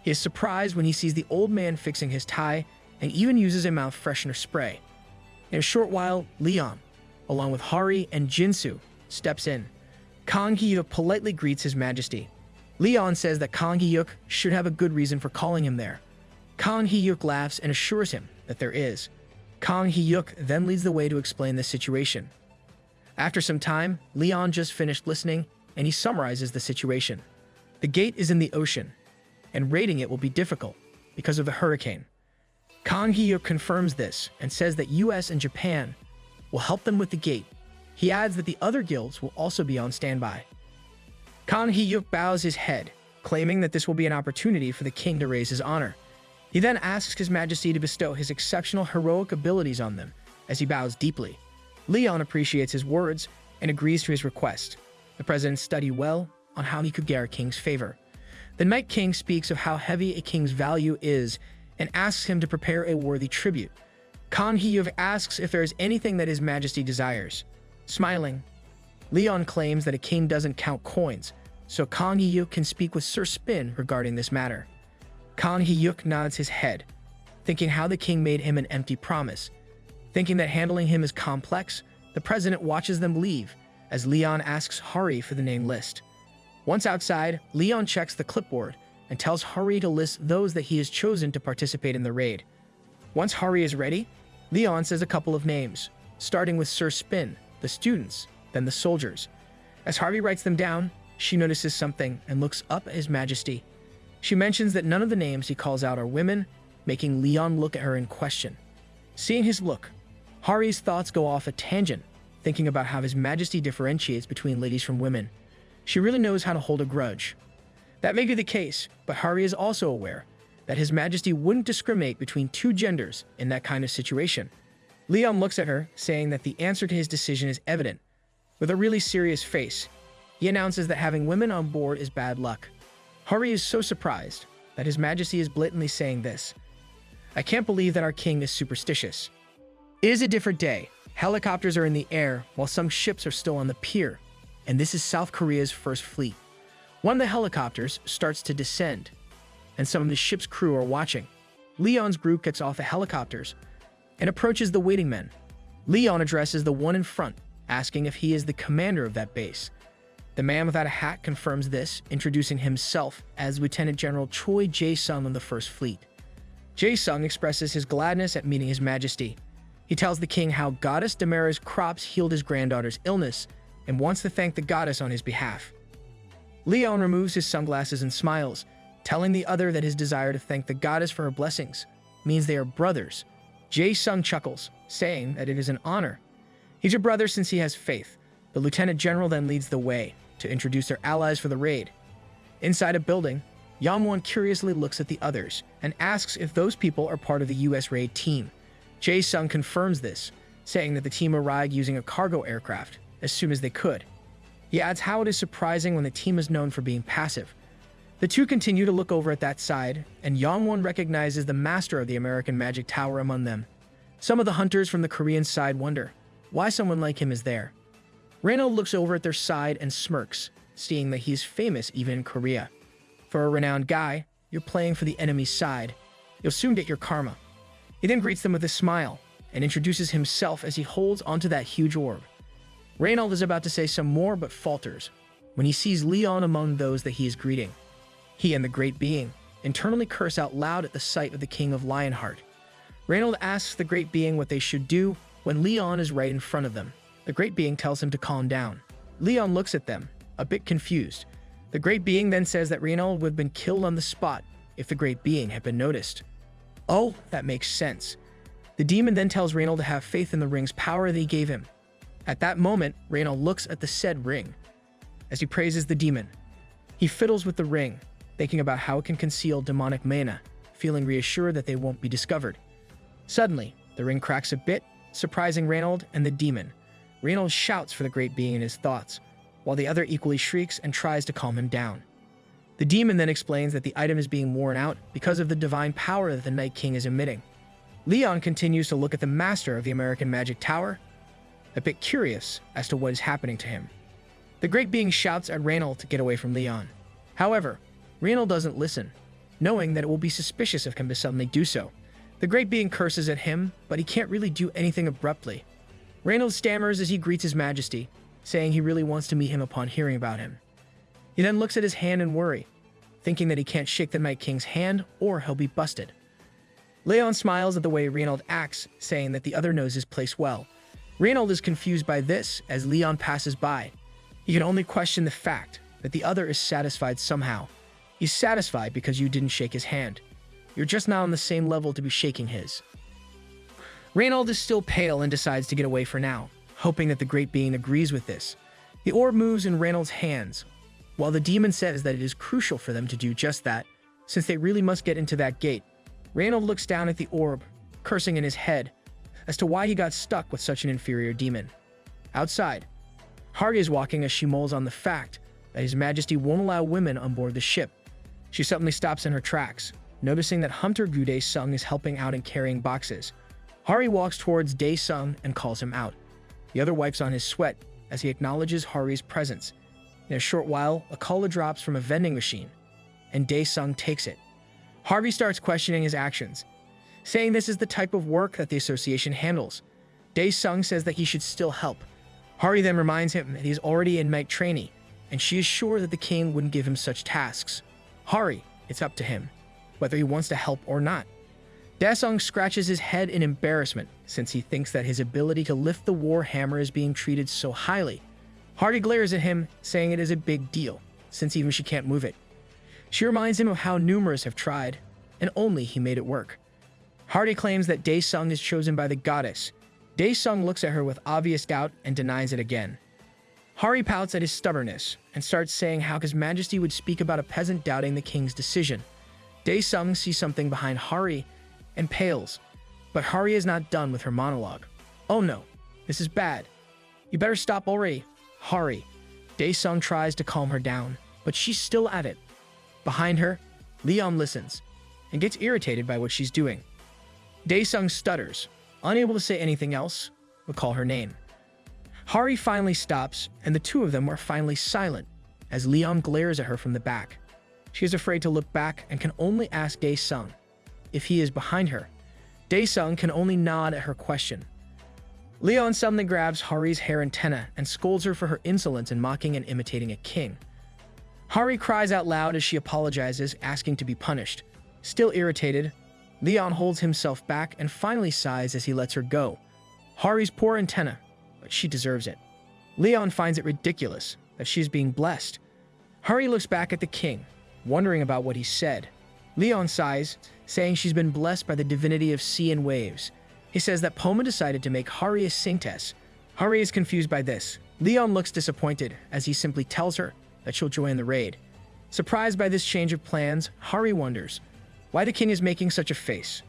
He is surprised when he sees the old man fixing his tie and even uses a mouth freshener spray. In a short while, Leon, along with Hari and Jinsu, steps in. Kang Hee-yuk politely greets His Majesty. Leon says that Kang Hee-yuk should have a good reason for calling him there. Kang Hee-yuk laughs and assures him that there is. Kang Hee-yuk then leads the way to explain the situation. After some time, Leon just finished listening, and he summarizes the situation. The gate is in the ocean, and raiding it will be difficult because of the hurricane. Kang Hee-yuk confirms this and says that US and Japan will help them with the gate. He adds that the other guilds will also be on standby. Kang Hee-yuk bows his head, claiming that this will be an opportunity for the king to raise his honor. He then asks His Majesty to bestow his exceptional heroic abilities on them, as he bows deeply. Leon appreciates his words and agrees to his request. The president studied well on how he could get our king's favor. The Night King speaks of how heavy a king's value is and asks him to prepare a worthy tribute. Kang Hee-yuk asks if there is anything that His Majesty desires. Smiling, Leon claims that a king doesn't count coins, so Kang Hee-yuk can speak with Sir Spin regarding this matter. Kang Hee-yuk nods his head, thinking how the king made him an empty promise. Thinking that handling him is complex, the president watches them leave, as Leon asks Hari for the name list. Once outside, Leon checks the clipboard and tells Hari to list those that he has chosen to participate in the raid. Once Hari is ready, Leon says a couple of names, starting with Sir Spin, the students, then the soldiers. As Hari writes them down, she notices something and looks up at His Majesty. She mentions that none of the names he calls out are women, making Leon look at her in question. Seeing his look, Hari's thoughts go off a tangent, thinking about how His Majesty differentiates between ladies from women. She really knows how to hold a grudge. That may be the case, but Hari is also aware that His Majesty wouldn't discriminate between two genders in that kind of situation. Leon looks at her, saying that the answer to his decision is evident. With a really serious face, he announces that having women on board is bad luck. Hari is so surprised that His Majesty is blatantly saying this. I can't believe that our king is superstitious. It is a different day. Helicopters are in the air, while some ships are still on the pier, and this is South Korea's first fleet. One of the helicopters starts to descend, and some of the ship's crew are watching. Leon's group gets off the helicopters and approaches the waiting men. Leon addresses the one in front, asking if he is the commander of that base. The man without a hat confirms this, introducing himself as Lieutenant General Choi Jae-sung of the First Fleet. Jae-sung expresses his gladness at meeting His Majesty. He tells the king how Goddess Damara's crops healed his granddaughter's illness and wants to thank the goddess on his behalf. Leon removes his sunglasses and smiles, telling the other that his desire to thank the goddess for her blessings means they are brothers. Jae-sung chuckles, saying that it is an honor. He's your brother since he has faith. The lieutenant general then leads the way to introduce their allies for the raid. Inside a building, Yamwon curiously looks at the others and asks if those people are part of the US raid team. Jae-sung confirms this, saying that the team arrived using a cargo aircraft as soon as they could. He adds how it is surprising when the team is known for being passive. The two continue to look over at that side, and Yamwon recognizes the master of the American Magic Tower among them. Some of the hunters from the Korean side wonder why someone like him is there. Reynold looks over at their side and smirks, seeing that he is famous even in Korea. For a renowned guy, you're playing for the enemy's side. You'll soon get your karma. He then greets them with a smile and introduces himself as he holds onto that huge orb. Reynold is about to say some more but falters when he sees Leon among those that he is greeting. He and the Great Being internally curse out loud at the sight of the King of Lionheart. Reynold asks the Great Being what they should do when Leon is right in front of them. The Great Being tells him to calm down. Leon looks at them, a bit confused. The Great Being then says that Reynold would have been killed on the spot if the Great Being had been noticed. Oh, that makes sense. The demon then tells Reynold to have faith in the ring's power that he gave him. At that moment, Reynold looks at the said ring. As he praises the demon, he fiddles with the ring, thinking about how it can conceal demonic mana, feeling reassured that they won't be discovered. Suddenly, the ring cracks a bit, surprising Reynold and the demon. Reynold shouts for the Great Being in his thoughts, while the other equally shrieks and tries to calm him down. The demon then explains that the item is being worn out because of the divine power that the Night King is emitting. Leon continues to look at the master of the American Magic Tower, a bit curious as to what is happening to him. The Great Being shouts at Reynold to get away from Leon. However, Reynold doesn't listen, knowing that it will be suspicious of him to suddenly do so. The Great Being curses at him, but he can't really do anything abruptly. Reynold stammers as he greets His Majesty, saying he really wants to meet him upon hearing about him. He then looks at his hand in worry, thinking that he can't shake the Night King's hand or he'll be busted. Leon smiles at the way Reynold acts, saying that the other knows his place well. Reynold is confused by this as Leon passes by. He can only question the fact that the other is satisfied somehow. He's satisfied because you didn't shake his hand. You're just not on the same level to be shaking his. Reynold is still pale and decides to get away for now, hoping that the Great Being agrees with this. The orb moves in Reynold's hands, while the demon says that it is crucial for them to do just that, since they really must get into that gate. Reynold looks down at the orb, cursing in his head as to why he got stuck with such an inferior demon. Outside, Hari is walking as she mulls on the fact that His Majesty won't allow women on board the ship. She suddenly stops in her tracks, noticing that Hunter Gu-dae-sung is helping out and carrying boxes. Hari walks towards Dae-sung and calls him out. The other wipes on his sweat as he acknowledges Hari's presence. In a short while, a caller drops from a vending machine, and Dae-sung takes it. Harvey starts questioning his actions, saying this is the type of work that the association handles. Dae-sung says that he should still help. Hari then reminds him that he is already a night trainee, and she is sure that the king wouldn't give him such tasks. Hari, it's up to him, whether he wants to help or not. Dae-sung scratches his head in embarrassment since he thinks that his ability to lift the war hammer is being treated so highly. Hari glares at him, saying it is a big deal, since even she can't move it. She reminds him of how numerous have tried, and only he made it work. Hari claims that Dae-sung is chosen by the goddess. Dae-sung looks at her with obvious doubt and denies it again. Hari pouts at his stubbornness and starts saying how His Majesty would speak about a peasant doubting the king's decision. Dae-sung sees something behind Hari and pales, but Hari is not done with her monologue. Oh no, this is bad. You better stop already, Hari. Dae-sung tries to calm her down, but she's still at it. Behind her, Leon listens and gets irritated by what she's doing. Dae-sung stutters, unable to say anything else but call her name. Hari finally stops, and the two of them are finally silent as Leon glares at her from the back. She is afraid to look back and can only ask Dae-sung if he is behind her. Dae-sung can only nod at her question. Leon suddenly grabs Hari's hair antenna and scolds her for her insolence in mocking and imitating a king. Hari cries out loud as she apologizes, asking to be punished. Still irritated, Leon holds himself back and finally sighs as he lets her go. Hari's poor antenna, but she deserves it. Leon finds it ridiculous that she is being blessed. Hari looks back at the king, wondering about what he said. Leon sighs, saying she's been blessed by the divinity of sea and waves. He says that Poma decided to make Hari a saintess. Hari is confused by this. Leon looks disappointed as he simply tells her that she'll join the raid. Surprised by this change of plans, Hari wonders why the king is making such a face.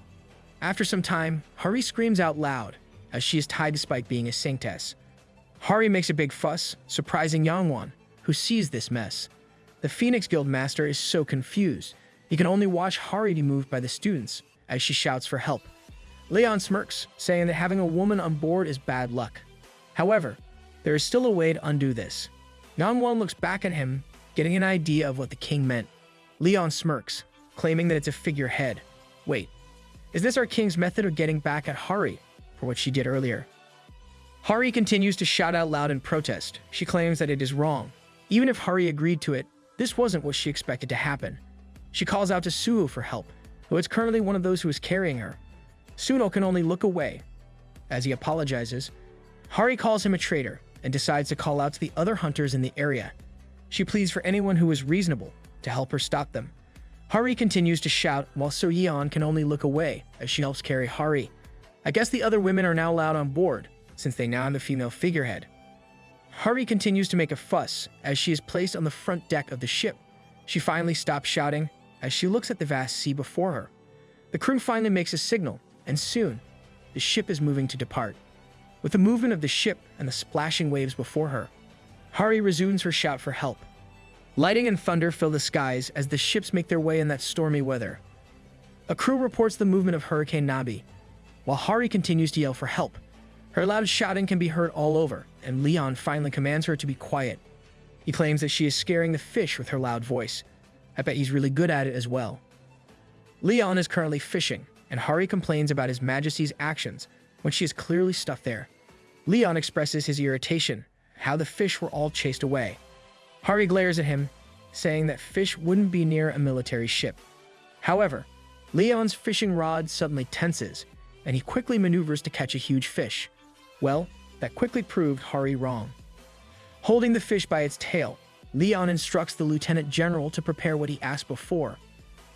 After some time, Hari screams out loud as she is tied despite being a saintess. Hari makes a big fuss, surprising Yangwan, who sees this mess. The Phoenix Guild master is so confused. He can only watch Hari be moved by the students as she shouts for help. Leon smirks, saying that having a woman on board is bad luck. However, there is still a way to undo this. Yangwan looks back at him, getting an idea of what the king meant. Leon smirks, claiming that it's a figurehead. Wait, is this our king's method of getting back at Hari for what she did earlier? Hari continues to shout out loud in protest. She claims that it is wrong. Even if Hari agreed to it, this wasn't what she expected to happen. She calls out to Suho for help, who is currently one of those who is carrying her. Suno can only look away. As he apologizes, Hari calls him a traitor and decides to call out to the other hunters in the area. She pleads for anyone who is reasonable to help her stop them. Hari continues to shout while So Yeon can only look away as she helps carry Hari. I guess the other women are now allowed on board, since they now have the female figurehead. Hari continues to make a fuss as she is placed on the front deck of the ship. She finally stops shouting as she looks at the vast sea before her. The crew finally makes a signal, and soon, the ship is moving to depart. With the movement of the ship and the splashing waves before her, Hari resumes her shout for help. Lightning and thunder fill the skies as the ships make their way in that stormy weather. A crew reports the movement of Hurricane Nabi, while Hari continues to yell for help. Her loud shouting can be heard all over, and Leon finally commands her to be quiet. He claims that she is scaring the fish with her loud voice. I bet he's really good at it as well. Leon is currently fishing, and Hari complains about His Majesty's actions when she is clearly stuffed there. Leon expresses his irritation, how the fish were all chased away. Hari glares at him, saying that fish wouldn't be near a military ship. However, Leon's fishing rod suddenly tenses, and he quickly maneuvers to catch a huge fish. Well, that quickly proved Hari wrong. Holding the fish by its tail, Leon instructs the Lieutenant General to prepare what he asked before.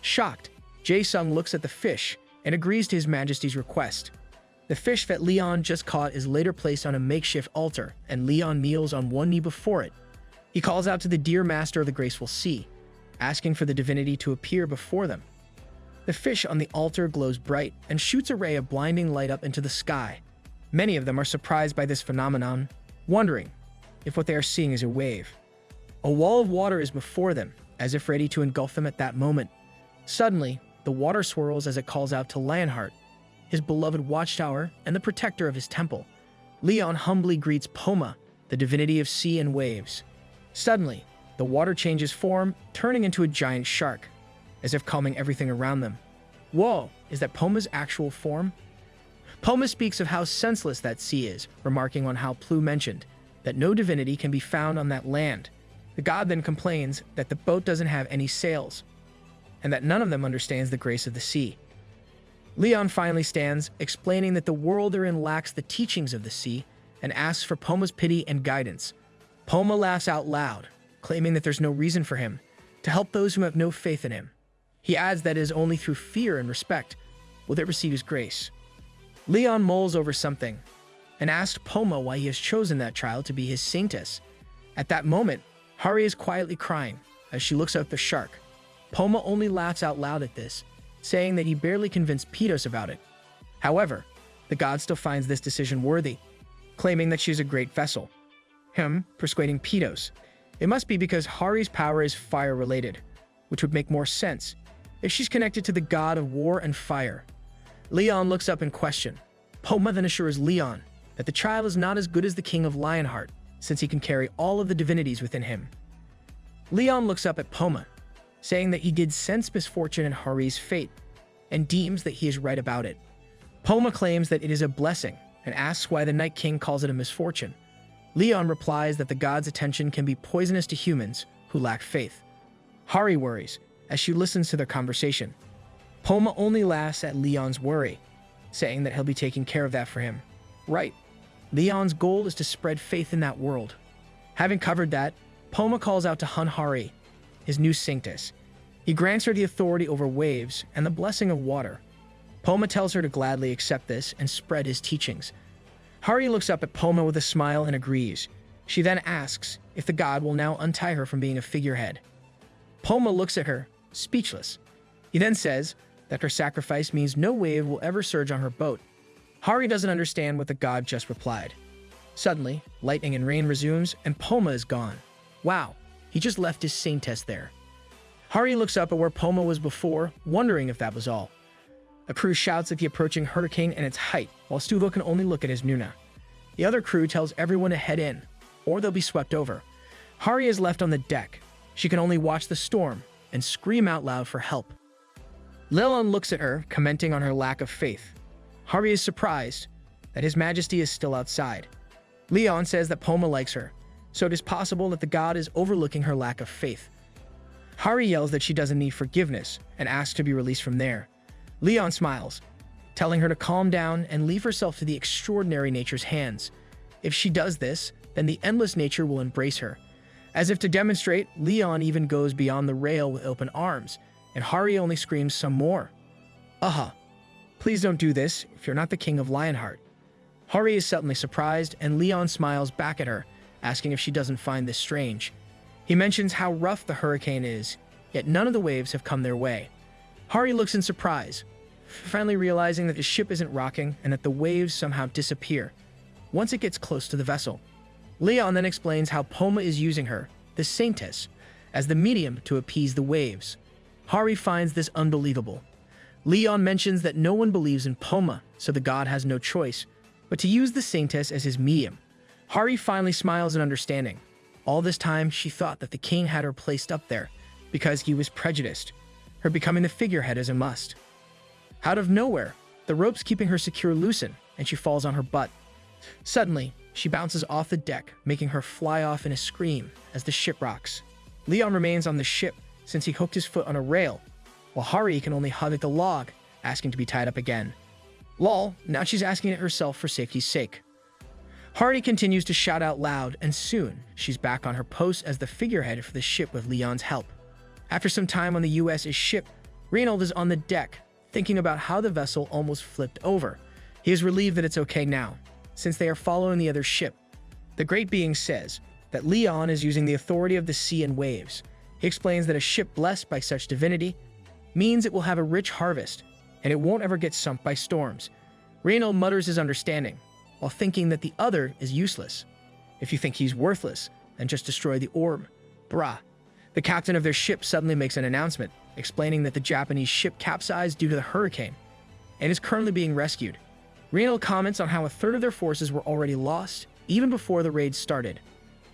Shocked, Jae-sung looks at the fish and agrees to His Majesty's request. The fish that Leon just caught is later placed on a makeshift altar, and Leon kneels on one knee before it. He calls out to the dear master of the graceful sea, asking for the divinity to appear before them. The fish on the altar glows bright and shoots a ray of blinding light up into the sky. Many of them are surprised by this phenomenon, wondering if what they are seeing is a wave. A wall of water is before them, as if ready to engulf them at that moment. Suddenly, the water swirls as it calls out to Lionheart, his beloved watchtower and the protector of his temple. Leon humbly greets Poma, the divinity of sea and waves. Suddenly, the water changes form, turning into a giant shark, as if calming everything around them. Whoa, is that Poma's actual form? Poma speaks of how senseless that sea is, remarking on how Plu mentioned that no divinity can be found on that land. The god then complains that the boat doesn't have any sails, and that none of them understands the grace of the sea. Leon finally stands, explaining that the world they're in lacks the teachings of the sea, and asks for Poma's pity and guidance. Poma laughs out loud, claiming that there's no reason for him to help those who have no faith in him. He adds that it is only through fear and respect will they receive his grace. Leon mulls over something and asks Poma why he has chosen that child to be his saintess. At that moment, Hari is quietly crying as she looks at the shark. Poma only laughs out loud at this, saying that he barely convinced Pitos about it. However, the god still finds this decision worthy, claiming that she is a great vessel. Him persuading Pitos. It must be because Hari's power is fire-related, which would make more sense if she's connected to the god of war and fire. Leon looks up in question. Poma then assures Leon that the child is not as good as the king of Lionheart, since he can carry all of the divinities within him. Leon looks up at Poma, saying that he did sense misfortune in Hari's fate, and deems that he is right about it. Poma claims that it is a blessing, and asks why the Night King calls it a misfortune. Leon replies that the god's attention can be poisonous to humans who lack faith. Hari worries as she listens to their conversation. Poma only laughs at Leon's worry, saying that he'll be taking care of that for him. Right. Leon's goal is to spread faith in that world. Having covered that, Poma calls out to Hun Hari, his new sanctus. He grants her the authority over waves and the blessing of water. Poma tells her to gladly accept this and spread his teachings. Hari looks up at Poma with a smile and agrees. She then asks if the god will now untie her from being a figurehead. Poma looks at her, speechless. He then says that her sacrifice means no wave will ever surge on her boat. Hari doesn't understand what the god just replied. Suddenly, lightning and rain resumes, and Poma is gone. Wow, he just left his saintess there. Hari looks up at where Poma was before, wondering if that was all. A crew shouts at the approaching hurricane and its height, while Stuvo can only look at his Nuna. The other crew tells everyone to head in, or they'll be swept over. Hari is left on the deck. She can only watch the storm and scream out loud for help. Leon looks at her, commenting on her lack of faith. Hari is surprised that His Majesty is still outside. Leon says that Poma likes her, so it is possible that the god is overlooking her lack of faith. Hari yells that she doesn't need forgiveness and asks to be released from there. Leon smiles, telling her to calm down and leave herself to the extraordinary nature's hands. If she does this, then the endless nature will embrace her. As if to demonstrate, Leon even goes beyond the rail with open arms, and Hari only screams some more. Please don't do this if you're not the king of Lionheart. Hari is suddenly surprised, and Leon smiles back at her, asking if she doesn't find this strange. He mentions how rough the hurricane is, yet none of the waves have come their way. Hari looks in surprise, finally realizing that the ship isn't rocking and that the waves somehow disappear once it gets close to the vessel. Leon then explains how Poma is using her, the saintess, as the medium to appease the waves. Hari finds this unbelievable. Leon mentions that no one believes in Poma, so the god has no choice but to use the saintess as his medium. Hari finally smiles in understanding. All this time, she thought that the king had her placed up there because he was prejudiced. Her becoming the figurehead is a must. Out of nowhere, the ropes keeping her secure loosen, and she falls on her butt. Suddenly, she bounces off the deck, making her fly off in a scream as the ship rocks. Leon remains on the ship since he hooked his foot on a rail, while Hari can only hug at the log, asking to be tied up again. Lol, now she's asking it herself for safety's sake. Hari continues to shout out loud, and soon she's back on her post as the figurehead for the ship with Leon's help. After some time on the US's ship, Reinhold is on the deck, thinking about how the vessel almost flipped over. He is relieved that it's okay now, since they are following the other ship. The Great Being says that Leon is using the authority of the sea and waves. He explains that a ship blessed by such divinity means it will have a rich harvest, and it won't ever get sunk by storms. Reinhold mutters his understanding, while thinking that the other is useless. If you think he's worthless, then just destroy the orb. Brah. The captain of their ship suddenly makes an announcement, explaining that the Japanese ship capsized due to the hurricane, and is currently being rescued. Reinhold comments on how a third of their forces were already lost, even before the raid started.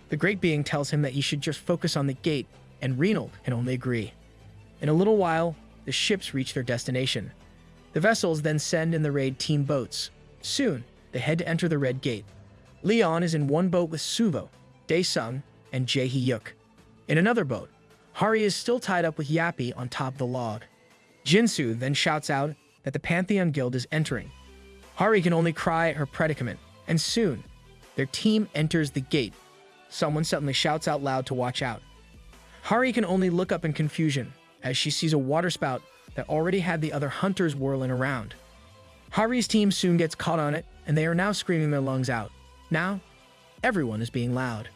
The Great Being tells him that he should just focus on the gate, and Reinhold can only agree. In a little while, the ships reach their destination. The vessels then send in the raid team boats. Soon, they head to enter the Red Gate. Leon is in one boat with Suvo, Daesung, and Jae-hyuk. In another boat, Hari is still tied up with Yappy on top of the log. Jinsu then shouts out that the Pantheon Guild is entering. Hari can only cry at her predicament, and soon, their team enters the gate. Someone suddenly shouts out loud to watch out. Hari can only look up in confusion as she sees a waterspout that already had the other hunters whirling around. Hari's team soon gets caught on it, and they are now screaming their lungs out. Now, everyone is being loud.